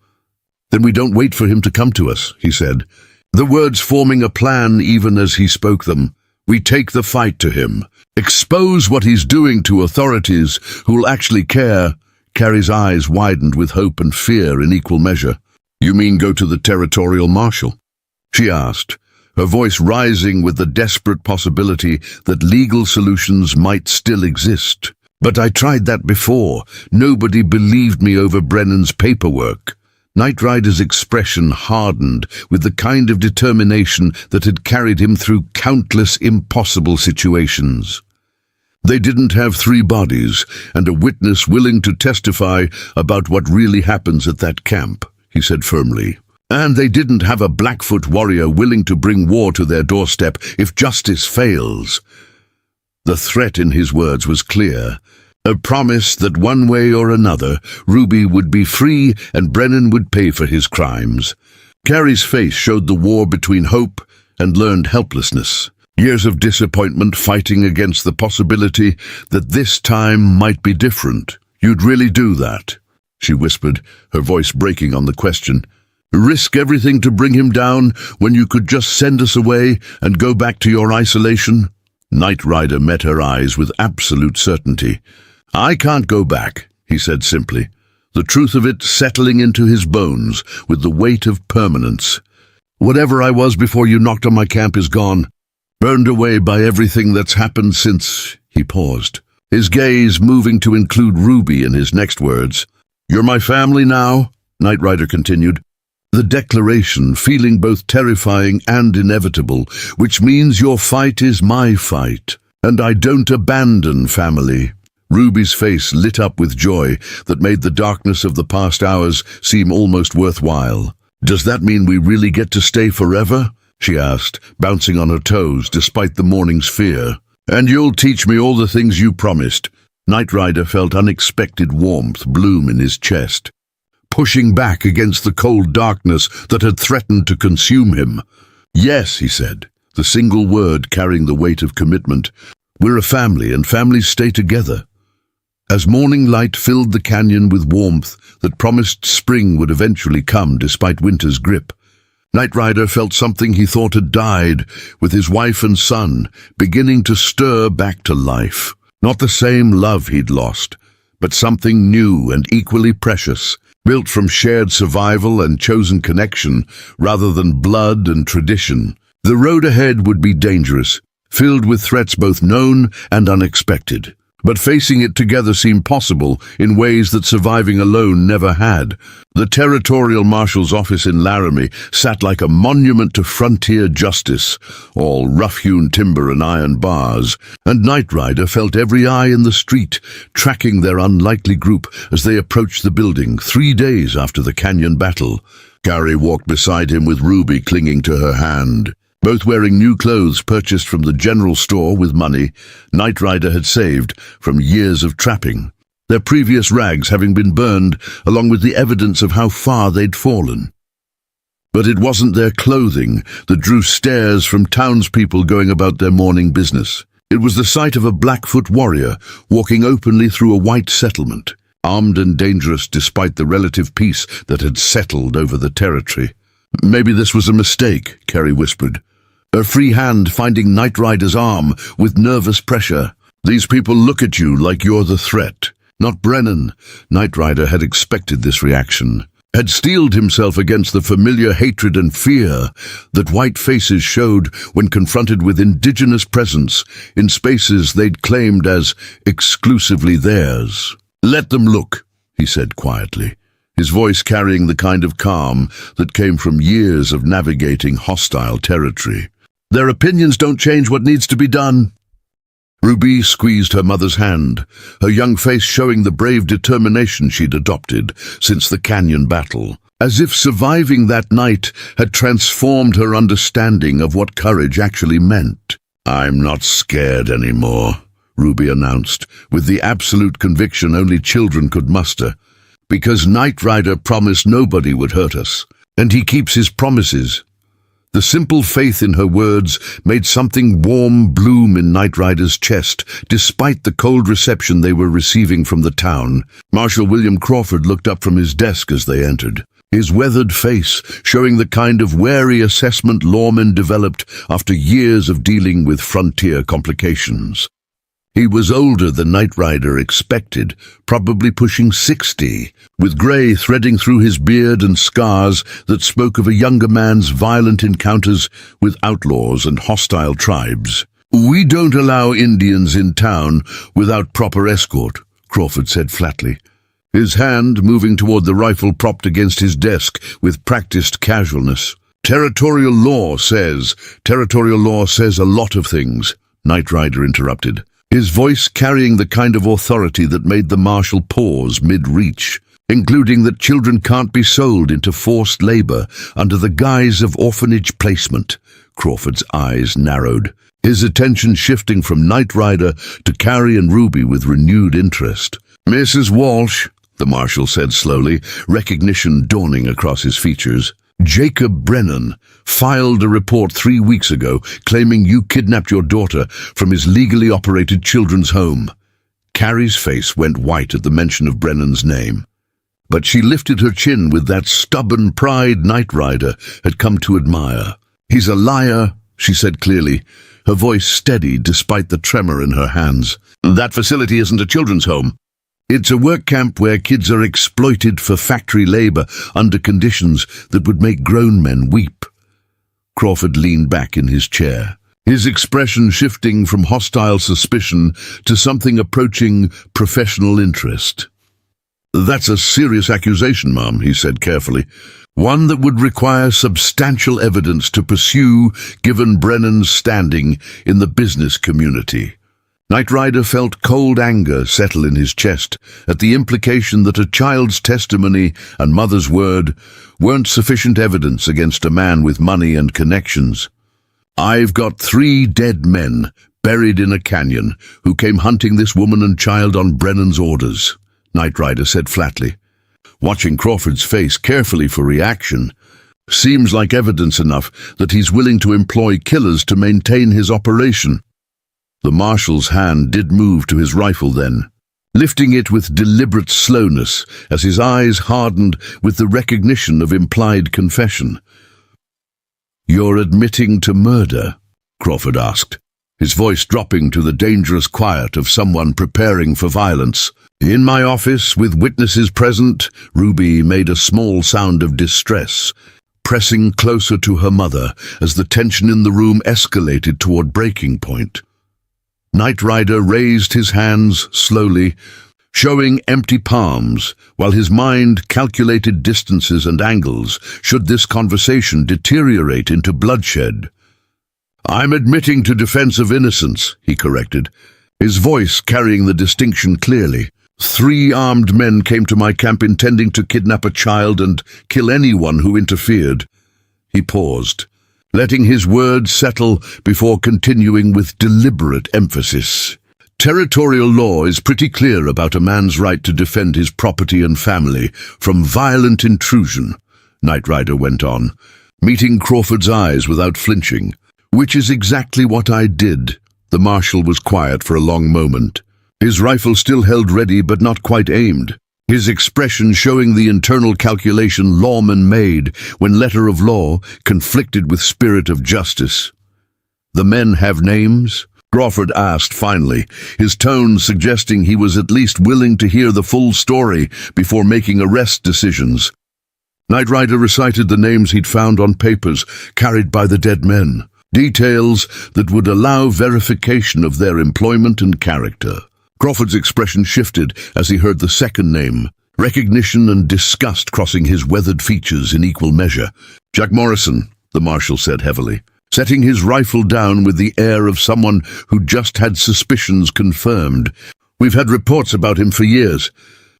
"Then we don't wait for him to come to us," he said, the words forming a plan even as he spoke them. "We take the fight to him. Expose what he's doing to authorities who'll actually care." Carrie's eyes widened with hope and fear in equal measure. "You mean go to the territorial marshal?" she asked, her voice rising with the desperate possibility that legal solutions might still exist. "But I tried that before. Nobody believed me over Brennan's paperwork." Knight Rider's expression hardened with the kind of determination that had carried him through countless impossible situations. "They didn't have 3 bodies and a witness willing to testify about what really happens at that camp," he said firmly. "And they didn't have a Blackfoot warrior willing to bring war to their doorstep if justice fails." The threat in his words was clear, a promise that one way or another, Ruby would be free and Brennan would pay for his crimes. Carrie's face showed the war between hope and learned helplessness. Years of disappointment fighting against the possibility that this time might be different. "You'd really do that?" she whispered, her voice breaking on the question. Risk everything to bring him down when you could just send us away and go back to your isolation? Knight Rider met her eyes with absolute certainty. I can't go back, he said simply, the truth of it settling into his bones with the weight of permanence. Whatever I was before you knocked on my camp is gone, burned away by everything that's happened since. He paused, his gaze moving to include Ruby in his next words. You're my family now, Knight Rider continued, the declaration feeling both terrifying and inevitable, which means your fight is my fight, and I don't abandon family. Ruby's face lit up with joy that made the darkness of the past hours seem almost worthwhile. Does that mean we really get to stay forever? She asked, bouncing on her toes despite the morning's fear. And you'll teach me all the things you promised. Knight Rider felt unexpected warmth bloom in his chest, pushing back against the cold darkness that had threatened to consume him. Yes, he said, the single word carrying the weight of commitment. We're a family, and families stay together. As morning light filled the canyon with warmth that promised spring would eventually come despite winter's grip, Knight Rider felt something he thought had died, with his wife and son beginning to stir back to life. Not the same love he'd lost, but something new and equally precious, built from shared survival and chosen connection rather than blood and tradition. The road ahead would be dangerous, filled with threats both known and unexpected. But facing it together seemed possible in ways that surviving alone never had. The Territorial Marshal's office in Laramie sat like a monument to frontier justice, all rough-hewn timber and iron bars, and Knight Rider felt every eye in the street, tracking their unlikely group as they approached the building 3 days after the canyon battle. Gary walked beside him with Ruby clinging to her hand. Both wearing new clothes purchased from the general store with money Knight Rider had saved from years of trapping, their previous rags having been burned along with the evidence of how far they'd fallen. But it wasn't their clothing that drew stares from townspeople going about their morning business. It was the sight of a Blackfoot warrior walking openly through a white settlement, armed and dangerous despite the relative peace that had settled over the territory. Maybe this was a mistake, Carrie whispered, her free hand finding Knight Rider's arm with nervous pressure. These people look at you like you're the threat, not Brennan. Knight Rider had expected this reaction, had steeled himself against the familiar hatred and fear that white faces showed when confronted with indigenous presence in spaces they'd claimed as exclusively theirs. Let them look, he said quietly, his voice carrying the kind of calm that came from years of navigating hostile territory. Their opinions don't change what needs to be done. Ruby squeezed her mother's hand, her young face showing the brave determination she'd adopted since the canyon battle, as if surviving that night had transformed her understanding of what courage actually meant. I'm not scared anymore, Ruby announced, with the absolute conviction only children could muster. Because Knight Rider promised nobody would hurt us, and he keeps his promises. The simple faith in her words made something warm bloom in Knight Rider's chest, despite the cold reception they were receiving from the town. Marshal William Crawford looked up from his desk as they entered, his weathered face showing the kind of wary assessment lawmen developed after years of dealing with frontier complications. He was older than Knight Rider expected, probably pushing 60, with grey threading through his beard and scars that spoke of a younger man's violent encounters with outlaws and hostile tribes. We don't allow Indians in town without proper escort, Crawford said flatly, his hand moving toward the rifle propped against his desk with practiced casualness. Territorial law says a lot of things, Knight Rider interrupted, his voice carrying the kind of authority that made the marshal pause mid-reach, including that children can't be sold into forced labor under the guise of orphanage placement. Crawford's eyes narrowed, his attention shifting from Knight Rider to Carrie and Ruby with renewed interest. Mrs. Walsh, the marshal said slowly, recognition dawning across his features. Jacob Brennan filed a report 3 weeks ago claiming you kidnapped your daughter from his legally operated children's home. Carrie's face went white at the mention of Brennan's name. but she lifted her chin with that stubborn pride Knight Rider had come to admire. "He's a liar," she said clearly, her voice steady despite the tremor in her hands. "That facility isn't a children's home. It's a work camp where kids are exploited for factory labor under conditions that would make grown men weep." Crawford leaned back in his chair, his expression shifting from hostile suspicion to something approaching professional interest. "That's a serious accusation, Mom," he said carefully. "One that would require substantial evidence to pursue, given Brennan's standing in the business community." Knight Rider felt cold anger settle in his chest at the implication that a child's testimony and mother's word weren't sufficient evidence against a man with money and connections. "I've got 3 dead men buried in a canyon who came hunting this woman and child on Brennan's orders," Knight Rider said flatly, watching Crawford's face carefully for reaction. "Seems like evidence enough that he's willing to employ killers to maintain his operation." The marshal's hand did move to his rifle then, lifting it with deliberate slowness as his eyes hardened with the recognition of implied confession. "You're admitting to murder?" Crawford asked, his voice dropping to the dangerous quiet of someone preparing for violence. "In my office, with witnesses present," Ruby made a small sound of distress, pressing closer to her mother as the tension in the room escalated toward breaking point. Knight Rider raised his hands slowly, showing empty palms, while his mind calculated distances and angles should this conversation deteriorate into bloodshed. "I'm admitting to defense of innocence," he corrected, his voice carrying the distinction clearly. 3 armed men came to my camp intending to kidnap a child and kill anyone who interfered." He paused, letting his words settle before continuing with deliberate emphasis. "Territorial law is pretty clear about a man's right to defend his property and family from violent intrusion," Knight Rider went on, meeting Crawford's eyes without flinching. "Which is exactly what I did." The marshal was quiet for a long moment, his rifle still held ready but not quite aimed, his expression showing the internal calculation lawman made when letter of law conflicted with spirit of justice. "The men have names?" Crawford asked finally, his tone suggesting he was at least willing to hear the full story before making arrest decisions. Knight Rider recited the names he'd found on papers carried by the dead men, details that would allow verification of their employment and character. Crawford's expression shifted as he heard the second name, recognition and disgust crossing his weathered features in equal measure. "Jack Morrison," the marshal said heavily, setting his rifle down with the air of someone who just had suspicions confirmed. "We've had reports about him for years.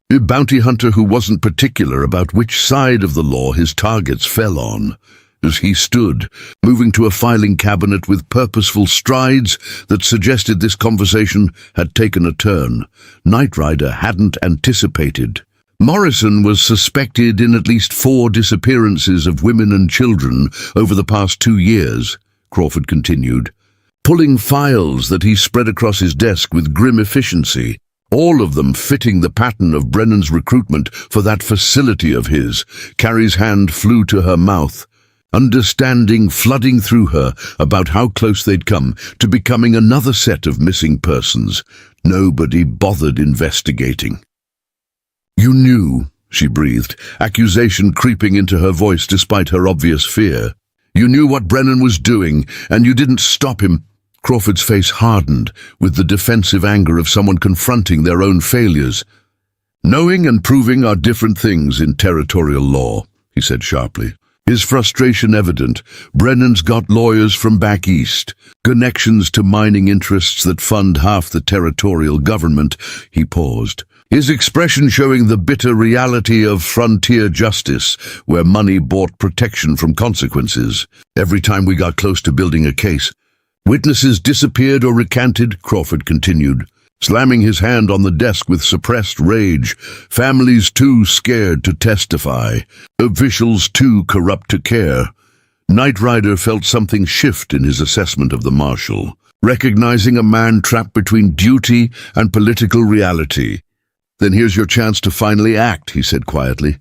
A bounty hunter who wasn't particular about which side of the law his targets fell on." As he stood, moving to a filing cabinet with purposeful strides that suggested this conversation had taken a turn Knight Rider hadn't anticipated. Morrison was suspected in at least 4 disappearances of women and children over the past 2 years, Crawford continued, pulling files that he spread across his desk with grim efficiency, all of them fitting the pattern of Brennan's recruitment for that facility of his. Carrie's hand flew to her mouth, understanding flooding through her about how close they'd come to becoming another set of missing persons. Nobody bothered investigating. "You knew," she breathed, accusation creeping into her voice despite her obvious fear. "You knew what Brennan was doing, and you didn't stop him." Crawford's face hardened with the defensive anger of someone confronting their own failures. "Knowing and proving are different things in territorial law," he said sharply, his frustration evident. "Brennan's got lawyers from back east, connections to mining interests that fund half the territorial government." He paused, his expression showing the bitter reality of frontier justice, where money bought protection from consequences. "Every time we got close to building a case, witnesses disappeared or recanted," Crawford continued, slamming his hand on the desk with suppressed rage. "Families too scared to testify, officials too corrupt to care." Knight Rider felt something shift in his assessment of the marshal, recognizing a man trapped between duty and political reality. Then here's your chance to finally act, he said quietly,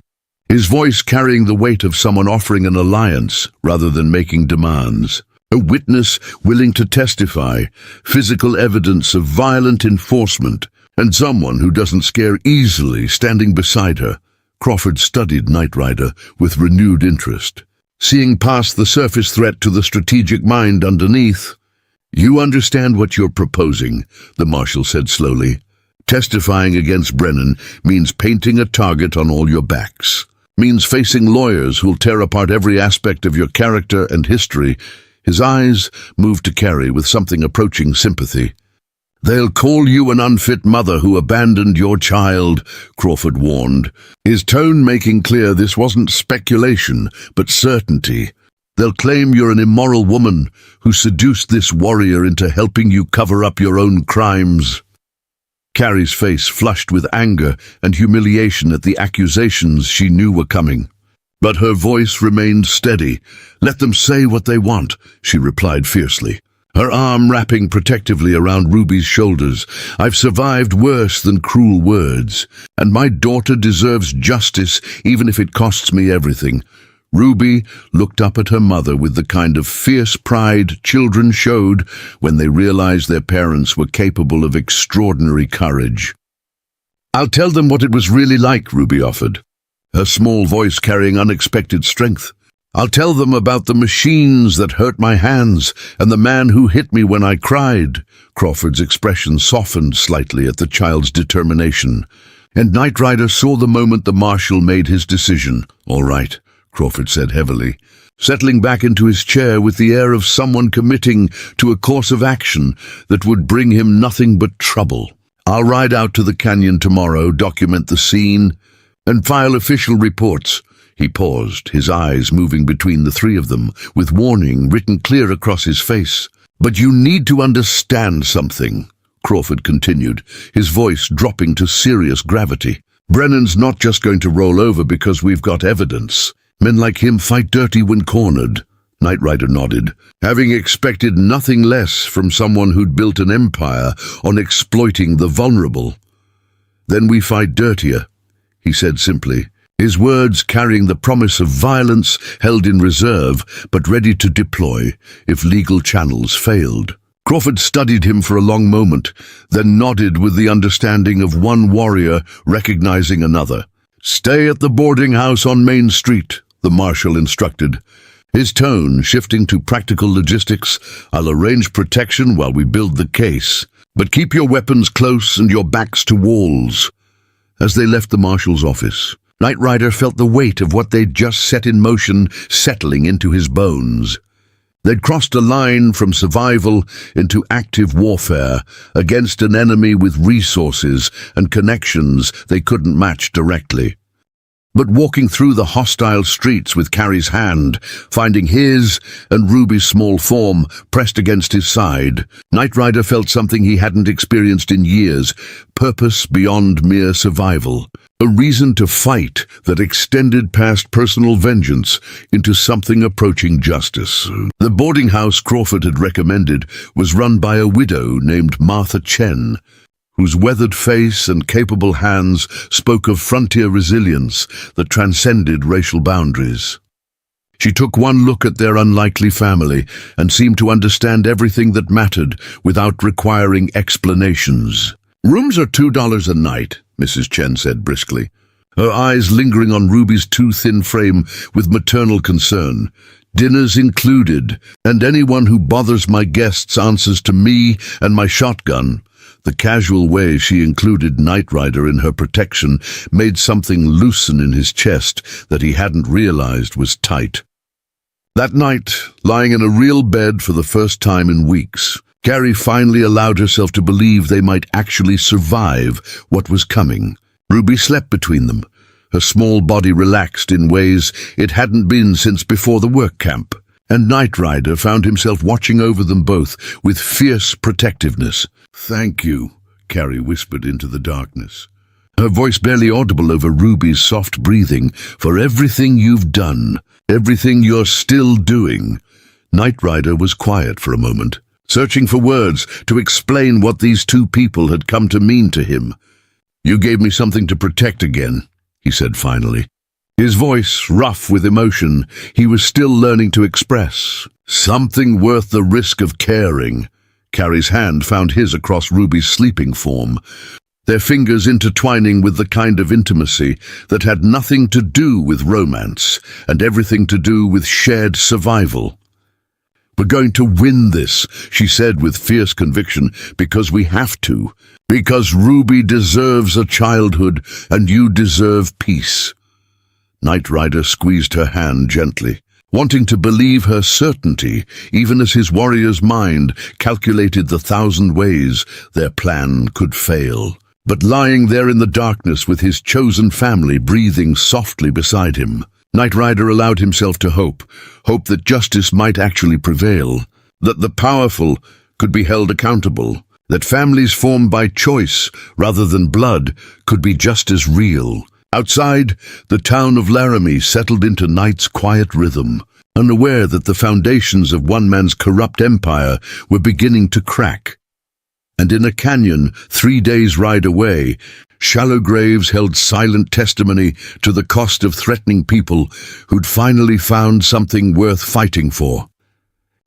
his voice carrying the weight of someone offering an alliance rather than making demands. A witness willing to testify, physical evidence of violent enforcement, and someone who doesn't scare easily standing beside her. Crawford studied Knight Rider with renewed interest, seeing past the surface threat to the strategic mind underneath. You understand what you're proposing, the marshal said slowly. Testifying against Brennan means painting a target on all your backs, means facing lawyers who'll tear apart every aspect of your character and history. His eyes moved to Carrie with something approaching sympathy. They'll call you an unfit mother who abandoned your child, Crawford warned, his tone making clear this wasn't speculation, but certainty. They'll claim you're an immoral woman who seduced this warrior into helping you cover up your own crimes. Carrie's face flushed with anger and humiliation at the accusations she knew were coming. But her voice remained steady. Let them say what they want, she replied fiercely, her arm wrapping protectively around Ruby's shoulders. I've survived worse than cruel words, and my daughter deserves justice even if it costs me everything. Ruby looked up at her mother with the kind of fierce pride children showed when they realized their parents were capable of extraordinary courage. I'll tell them what it was really like, Ruby offered, her small voice carrying unexpected strength. I'll tell them about the machines that hurt my hands and the man who hit me when I cried. Crawford's expression softened slightly at the child's determination, and Knight Rider saw the moment the marshal made his decision. All right, Crawford said heavily, settling back into his chair with the air of someone committing to a course of action that would bring him nothing but trouble. I'll ride out to the canyon tomorrow, document the scene, and file official reports. He paused, his eyes moving between the three of them, with warning written clear across his face. But you need to understand something, Crawford continued, his voice dropping to serious gravity. Brennan's not just going to roll over because we've got evidence. Men like him fight dirty when cornered. Knight Rider nodded, having expected nothing less from someone who'd built an empire on exploiting the vulnerable. Then we fight dirtier, he said simply, his words carrying the promise of violence held in reserve but ready to deploy if legal channels failed. Crawford studied him for a long moment, then nodded with the understanding of one warrior recognizing another. Stay at the boarding house on Main Street, the marshal instructed, his tone shifting to practical logistics. I'll arrange protection while we build the case, but keep your weapons close and your backs to walls. As they left the marshal's office, Knight Rider felt the weight of what they'd just set in motion settling into his bones. They'd crossed a line from survival into active warfare against an enemy with resources and connections they couldn't match directly. But walking through the hostile streets with Carrie's hand, finding his and Ruby's small form pressed against his side, Knight Rider felt something he hadn't experienced in years, purpose beyond mere survival. A reason to fight that extended past personal vengeance into something approaching justice. The boarding house Crawford had recommended was run by a widow named Martha Chen, whose weathered face and capable hands spoke of frontier resilience that transcended racial boundaries. She took one look at their unlikely family and seemed to understand everything that mattered without requiring explanations. Rooms are $2 a night, Mrs. Chen said briskly, her eyes lingering on Ruby's too thin frame with maternal concern. Dinners included, and anyone who bothers my guests answers to me and my shotgun. The casual way she included Knight Rider in her protection made something loosen in his chest that he hadn't realized was tight. That night, lying in a real bed for the first time in weeks, Carrie finally allowed herself to believe they might actually survive what was coming. Ruby slept between them, her small body relaxed in ways it hadn't been since before the work camp, and Knight Rider found himself watching over them both with fierce protectiveness. Thank you, Carrie whispered into the darkness, her voice barely audible over Ruby's soft breathing, for everything you've done, everything you're still doing. Knight Rider was quiet for a moment, searching for words to explain what these two people had come to mean to him. "You gave me something to protect again," he said finally. His voice rough with emotion, he was still learning to express. "Something worth the risk of caring." Carrie's hand found his across Ruby's sleeping form, their fingers intertwining with the kind of intimacy that had nothing to do with romance and everything to do with shared survival. "We're going to win this," she said with fierce conviction, "because we have to. Because Ruby deserves a childhood and you deserve peace." Knight Rider squeezed her hand gently, wanting to believe her certainty, even as his warrior's mind calculated the 1,000 ways their plan could fail. But lying there in the darkness with his chosen family breathing softly beside him, Knight Rider allowed himself to hope that justice might actually prevail, that the powerful could be held accountable, that families formed by choice rather than blood could be just as real. Outside, the town of Laramie settled into night's quiet rhythm, unaware that the foundations of one man's corrupt empire were beginning to crack. And in a canyon 3 days' ride away, shallow graves held silent testimony to the cost of threatening people who'd finally found something worth fighting for.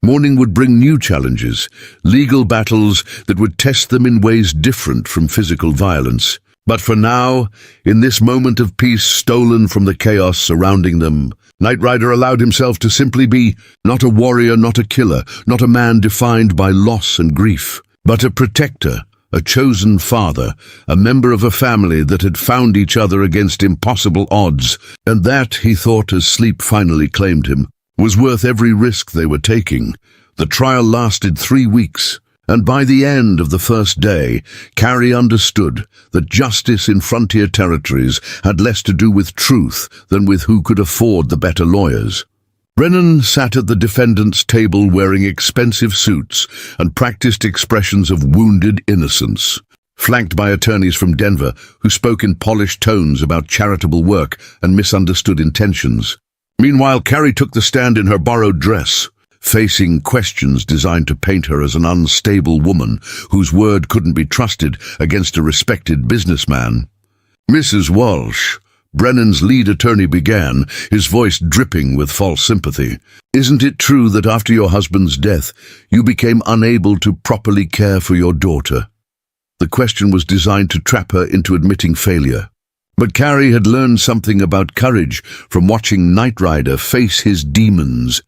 Morning would bring new challenges, legal battles that would test them in ways different from physical violence. But for now, in this moment of peace stolen from the chaos surrounding them, Knight Rider allowed himself to simply be not a warrior, not a killer, not a man defined by loss and grief, but a protector, a chosen father, a member of a family that had found each other against impossible odds, and that, he thought as sleep finally claimed him, was worth every risk they were taking. The trial lasted 3 weeks, and by the end of the first day, Carrie understood that justice in frontier territories had less to do with truth than with who could afford the better lawyers. Brennan sat at the defendant's table wearing expensive suits and practiced expressions of wounded innocence, flanked by attorneys from Denver who spoke in polished tones about charitable work and misunderstood intentions. Meanwhile, Carrie took the stand in her borrowed dress, facing questions designed to paint her as an unstable woman whose word couldn't be trusted against a respected businessman. "Mrs. Walsh," Brennan's lead attorney began, his voice dripping with false sympathy, "isn't it true that after your husband's death, you became unable to properly care for your daughter?" The question was designed to trap her into admitting failure. But Carrie had learned something about courage from watching Knight Rider face his demons.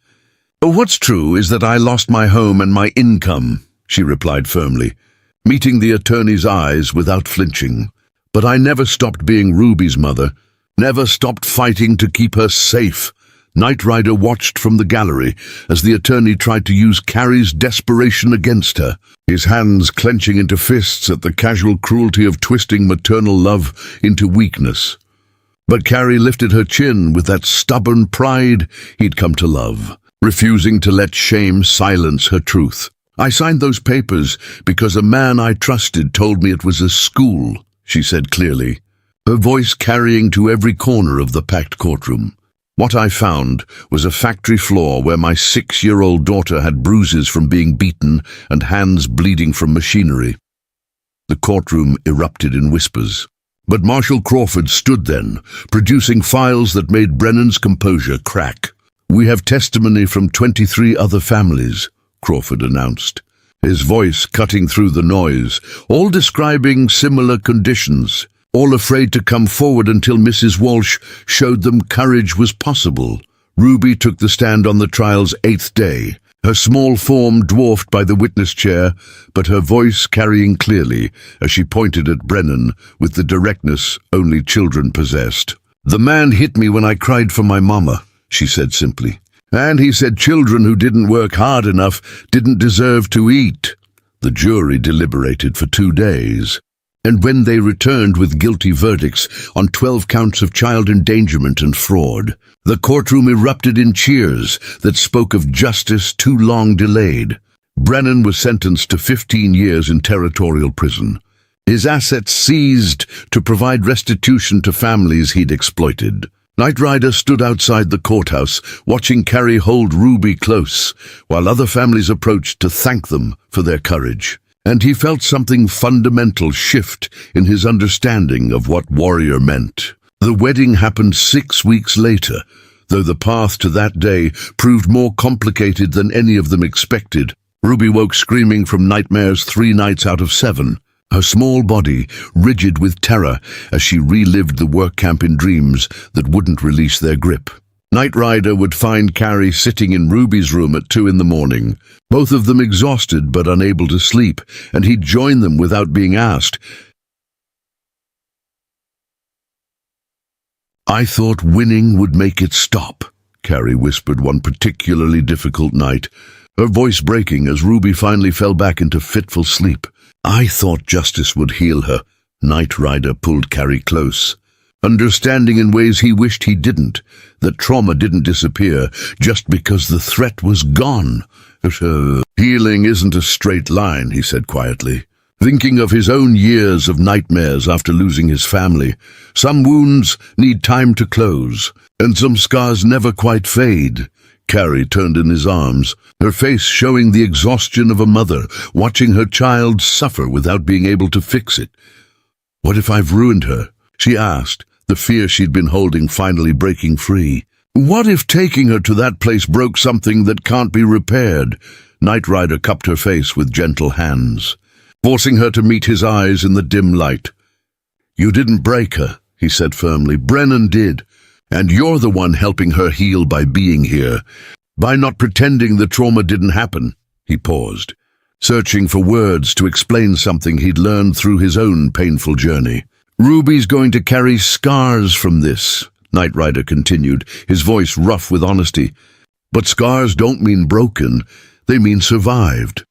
"What's true is that I lost my home and my income," she replied firmly, meeting the attorney's eyes without flinching. "But I never stopped being Ruby's mother, never stopped fighting to keep her safe." Knight Rider watched from the gallery as the attorney tried to use Carrie's desperation against her, his hands clenching into fists at the casual cruelty of twisting maternal love into weakness. But Carrie lifted her chin with that stubborn pride he'd come to love, refusing to let shame silence her truth. "I signed those papers because a man I trusted told me it was a school," she said clearly, her voice carrying to every corner of the packed courtroom. "What I found was a factory floor where my 6-year-old daughter had bruises from being beaten and hands bleeding from machinery." The courtroom erupted in whispers. But Marshal Crawford stood then, producing files that made Brennan's composure crack. "We have testimony from 23 other families," Crawford announced, his voice cutting through the noise, all describing similar conditions, all afraid to come forward until Mrs. Walsh showed them courage was possible. Ruby took the stand on the trial's 8th day, her small form dwarfed by the witness chair, but her voice carrying clearly as she pointed at Brennan with the directness only children possessed. "The man hit me when I cried for my mama," she said simply. "And he said children who didn't work hard enough didn't deserve to eat." The jury deliberated for 2 days, and when they returned with guilty verdicts on 12 counts of child endangerment and fraud, the courtroom erupted in cheers that spoke of justice too long delayed. Brennan was sentenced to 15 years in territorial prison, his assets seized to provide restitution to families he'd exploited. Knight Rider stood outside the courthouse, watching Carrie hold Ruby close, while other families approached to thank them for their courage. and he felt something fundamental shift in his understanding of what warrior meant. The wedding happened 6 weeks later, though the path to that day proved more complicated than any of them expected. Ruby woke screaming from nightmares 3 nights out of 7, her small body rigid with terror as she relived the work camp in dreams that wouldn't release their grip. Knight Rider would find Carrie sitting in Ruby's room at 2 in the morning, both of them exhausted but unable to sleep, and he'd join them without being asked. "I thought winning would make it stop," Carrie whispered one particularly difficult night, her voice breaking as Ruby finally fell back into fitful sleep. "I thought justice would heal her." Knight Rider pulled Carrie close, understanding in ways he wished he didn't, that trauma didn't disappear just because the threat was gone. "Healing isn't a straight line," he said quietly, thinking of his own years of nightmares after losing his family. "Some wounds need time to close, and some scars never quite fade." Carrie turned in his arms, her face showing the exhaustion of a mother watching her child suffer without being able to fix it. "What if I've ruined her?" she asked, the fear she'd been holding finally breaking free. "What if taking her to that place broke something that can't be repaired?" Knight Rider cupped her face with gentle hands, forcing her to meet his eyes in the dim light. "You didn't break her," he said firmly. "Brennan did, and you're the one helping her heal by being here, by not pretending the trauma didn't happen." He paused, searching for words to explain something he'd learned through his own painful journey. "Ruby's going to carry scars from this," Knight Rider continued, his voice rough with honesty. "But scars don't mean broken, they mean survived.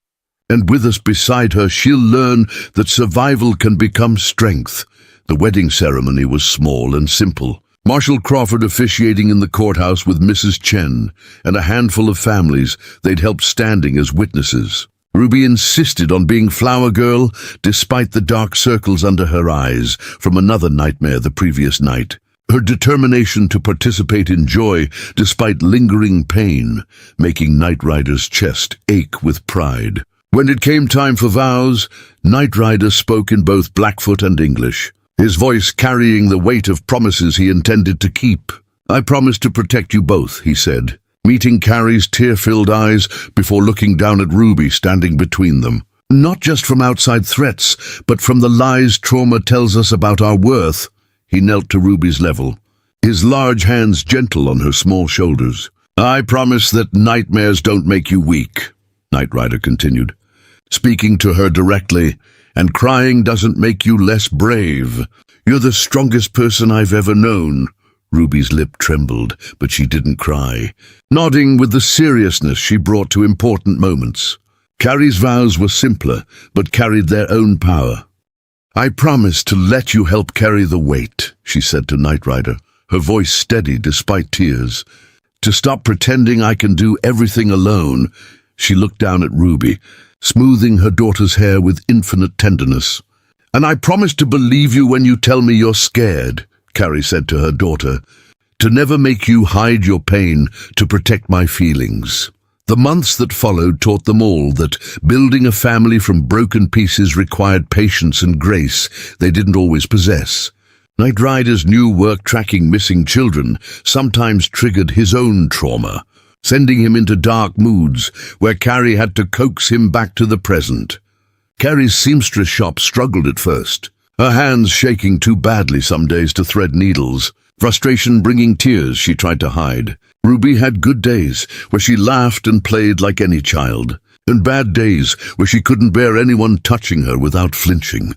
And with us beside her, she'll learn that survival can become strength." The wedding ceremony was small and simple. Marshal Crawford officiating in the courthouse with Mrs. Chen and a handful of families they'd helped standing as witnesses. Ruby insisted on being Flower Girl despite the dark circles under her eyes from another nightmare the previous night. Her determination to participate in joy despite lingering pain, making Knight Rider's chest ache with pride. When it came time for vows, Knight Rider spoke in both Blackfoot and English, his voice carrying the weight of promises he intended to keep. "I promise to protect you both," he said, meeting Carrie's tear-filled eyes before looking down at Ruby standing between them. "Not just from outside threats, but from the lies trauma tells us about our worth." He knelt to Ruby's level, his large hands gentle on her small shoulders. "I promise that nightmares don't make you weak," Knight Rider continued, speaking to her directly, "and crying doesn't make you less brave. You're the strongest person I've ever known." Ruby's lip trembled, but she didn't cry, nodding with the seriousness she brought to important moments. Carrie's vows were simpler, but carried their own power. "I promise to let you help carry the weight," she said to Knight Rider, her voice steady despite tears. "To stop pretending I can do everything alone." She looked down at Ruby, smoothing her daughter's hair with infinite tenderness. "And I promise to believe you when you tell me you're scared," Carrie said to her daughter, "to never make you hide your pain to protect my feelings." The months that followed taught them all that building a family from broken pieces required patience and grace they didn't always possess. Knight Rider's new work tracking missing children sometimes triggered his own trauma, sending him into dark moods where Carrie had to coax him back to the present. Carrie's seamstress shop struggled at first, her hands shaking too badly some days to thread needles, frustration bringing tears she tried to hide. Ruby had good days where she laughed and played like any child, and bad days where she couldn't bear anyone touching her without flinching.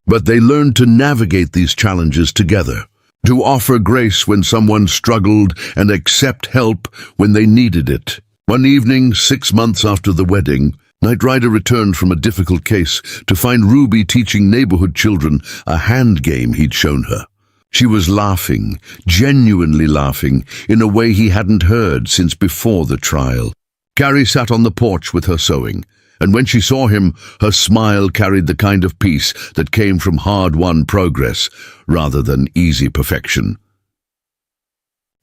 But they learned to navigate these challenges together, to offer grace when someone struggled and accept help when they needed it. One evening, 6 months after the wedding, Knight Rider returned from a difficult case to find Ruby teaching neighborhood children a hand game he'd shown her. She was laughing, genuinely laughing, in a way he hadn't heard since before the trial. Carrie sat on the porch with her sewing, and when she saw him, her smile carried the kind of peace that came from hard-won progress rather than easy perfection.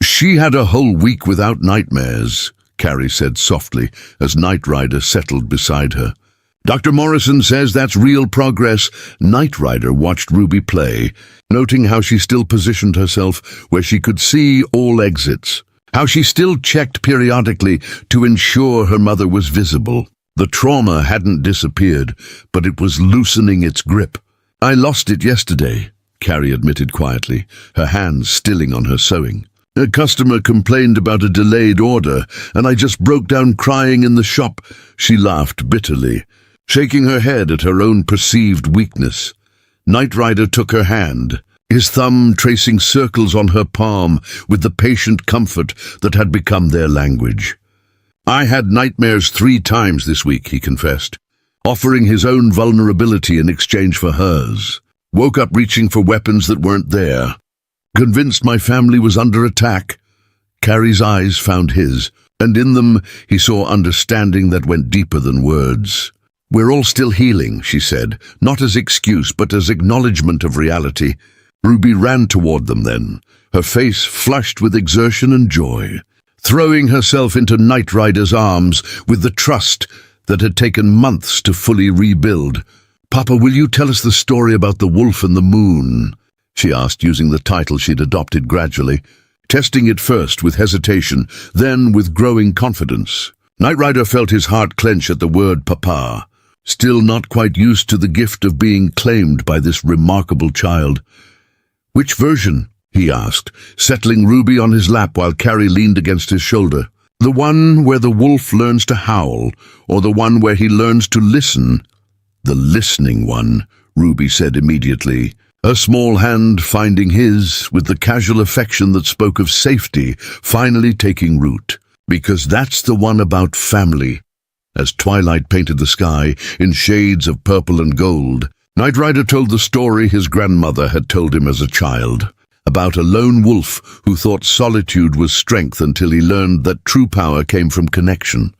"She had a whole week without nightmares," Carrie said softly as Knight Rider settled beside her. Dr. Morrison says that's real progress. Knight Rider watched Ruby play, noting how she still positioned herself where she could see all exits, how she still checked periodically to ensure her mother was visible. The trauma hadn't disappeared, but it was loosening its grip. "I lost it yesterday," Carrie admitted quietly, her hands stilling on her sewing. "A customer complained about a delayed order, and I just broke down crying in the shop." She laughed bitterly, shaking her head at her own perceived weakness. Knight Rider took her hand, his thumb tracing circles on her palm with the patient comfort that had become their language. "I had nightmares 3 times this week," he confessed, offering his own vulnerability in exchange for hers. "Woke up reaching for weapons that weren't there. Convinced my family was under attack." Carrie's eyes found his, and in them he saw understanding that went deeper than words. "We're all still healing," she said, not as excuse but as acknowledgement of reality. Ruby ran toward them then, her face flushed with exertion and joy, throwing herself into Knight Rider's arms with the trust that had taken months to fully rebuild. "Papa, will you tell us the story about the wolf and the moon?" she asked, using the title she'd adopted gradually, testing it first with hesitation, then with growing confidence. Knight Rider felt his heart clench at the word papa, still not quite used to the gift of being claimed by this remarkable child. "Which version?" he asked, settling Ruby on his lap while Carrie leaned against his shoulder. "The one where the wolf learns to howl, or the one where he learns to listen?" "The listening one," Ruby said immediately, her small hand finding his with the casual affection that spoke of safety finally taking root. "Because that's the one about family." As twilight painted the sky in shades of purple and gold, Knight Rider told the story his grandmother had told him as a child, about a lone wolf who thought solitude was strength until he learned that true power came from connection.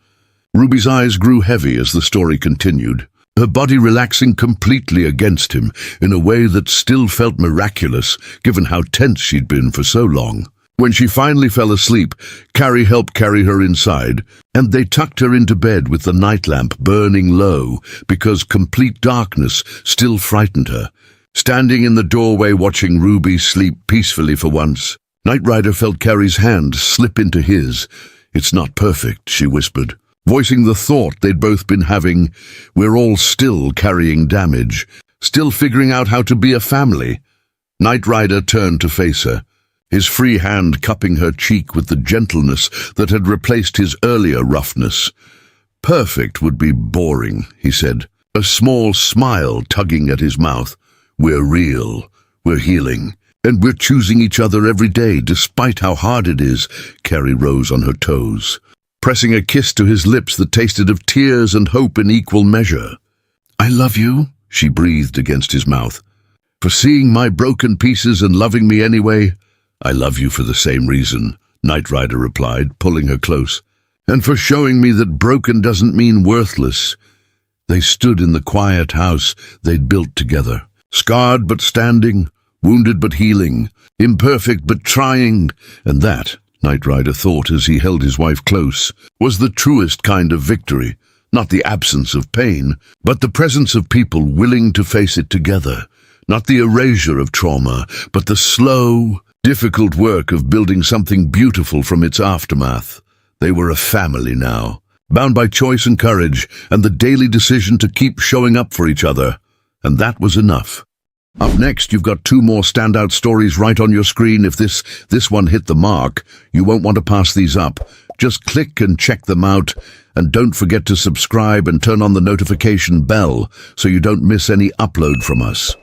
Ruby's eyes grew heavy as the story continued, her body relaxing completely against him in a way that still felt miraculous given how tense she'd been for so long. When she finally fell asleep, Carrie helped carry her inside, and they tucked her into bed with the night lamp burning low because complete darkness still frightened her. Standing in the doorway watching Ruby sleep peacefully for once, Knight Rider felt Carrie's hand slip into his. "It's not perfect," she whispered, voicing the thought they'd both been having. "We're all still carrying damage, still figuring out how to be a family." Knight Rider turned to face her, his free hand cupping her cheek with the gentleness that had replaced his earlier roughness. "Perfect would be boring," he said, a small smile tugging at his mouth. "We're real, we're healing, and we're choosing each other every day despite how hard it is." Carrie rose on her toes, pressing a kiss to his lips that tasted of tears and hope in equal measure. "I love you," she breathed against his mouth, "for seeing my broken pieces and loving me anyway." "I love you for the same reason," Knight Rider replied, pulling her close, "and for showing me that broken doesn't mean worthless." They stood in the quiet house they'd built together, scarred but standing, wounded but healing, imperfect but trying, and that, Knight Rider thought as he held his wife close, was the truest kind of victory, not the absence of pain, but the presence of people willing to face it together, not the erasure of trauma, but the slow, difficult work of building something beautiful from its aftermath. They were a family now, bound by choice and courage, and the daily decision to keep showing up for each other, and that was enough. Up next, you've got 2 more standout stories right on your screen. If this one hit the mark, you won't want to pass these up. Just click and check them out, and don't forget to subscribe and turn on the notification bell so you don't miss any upload from us.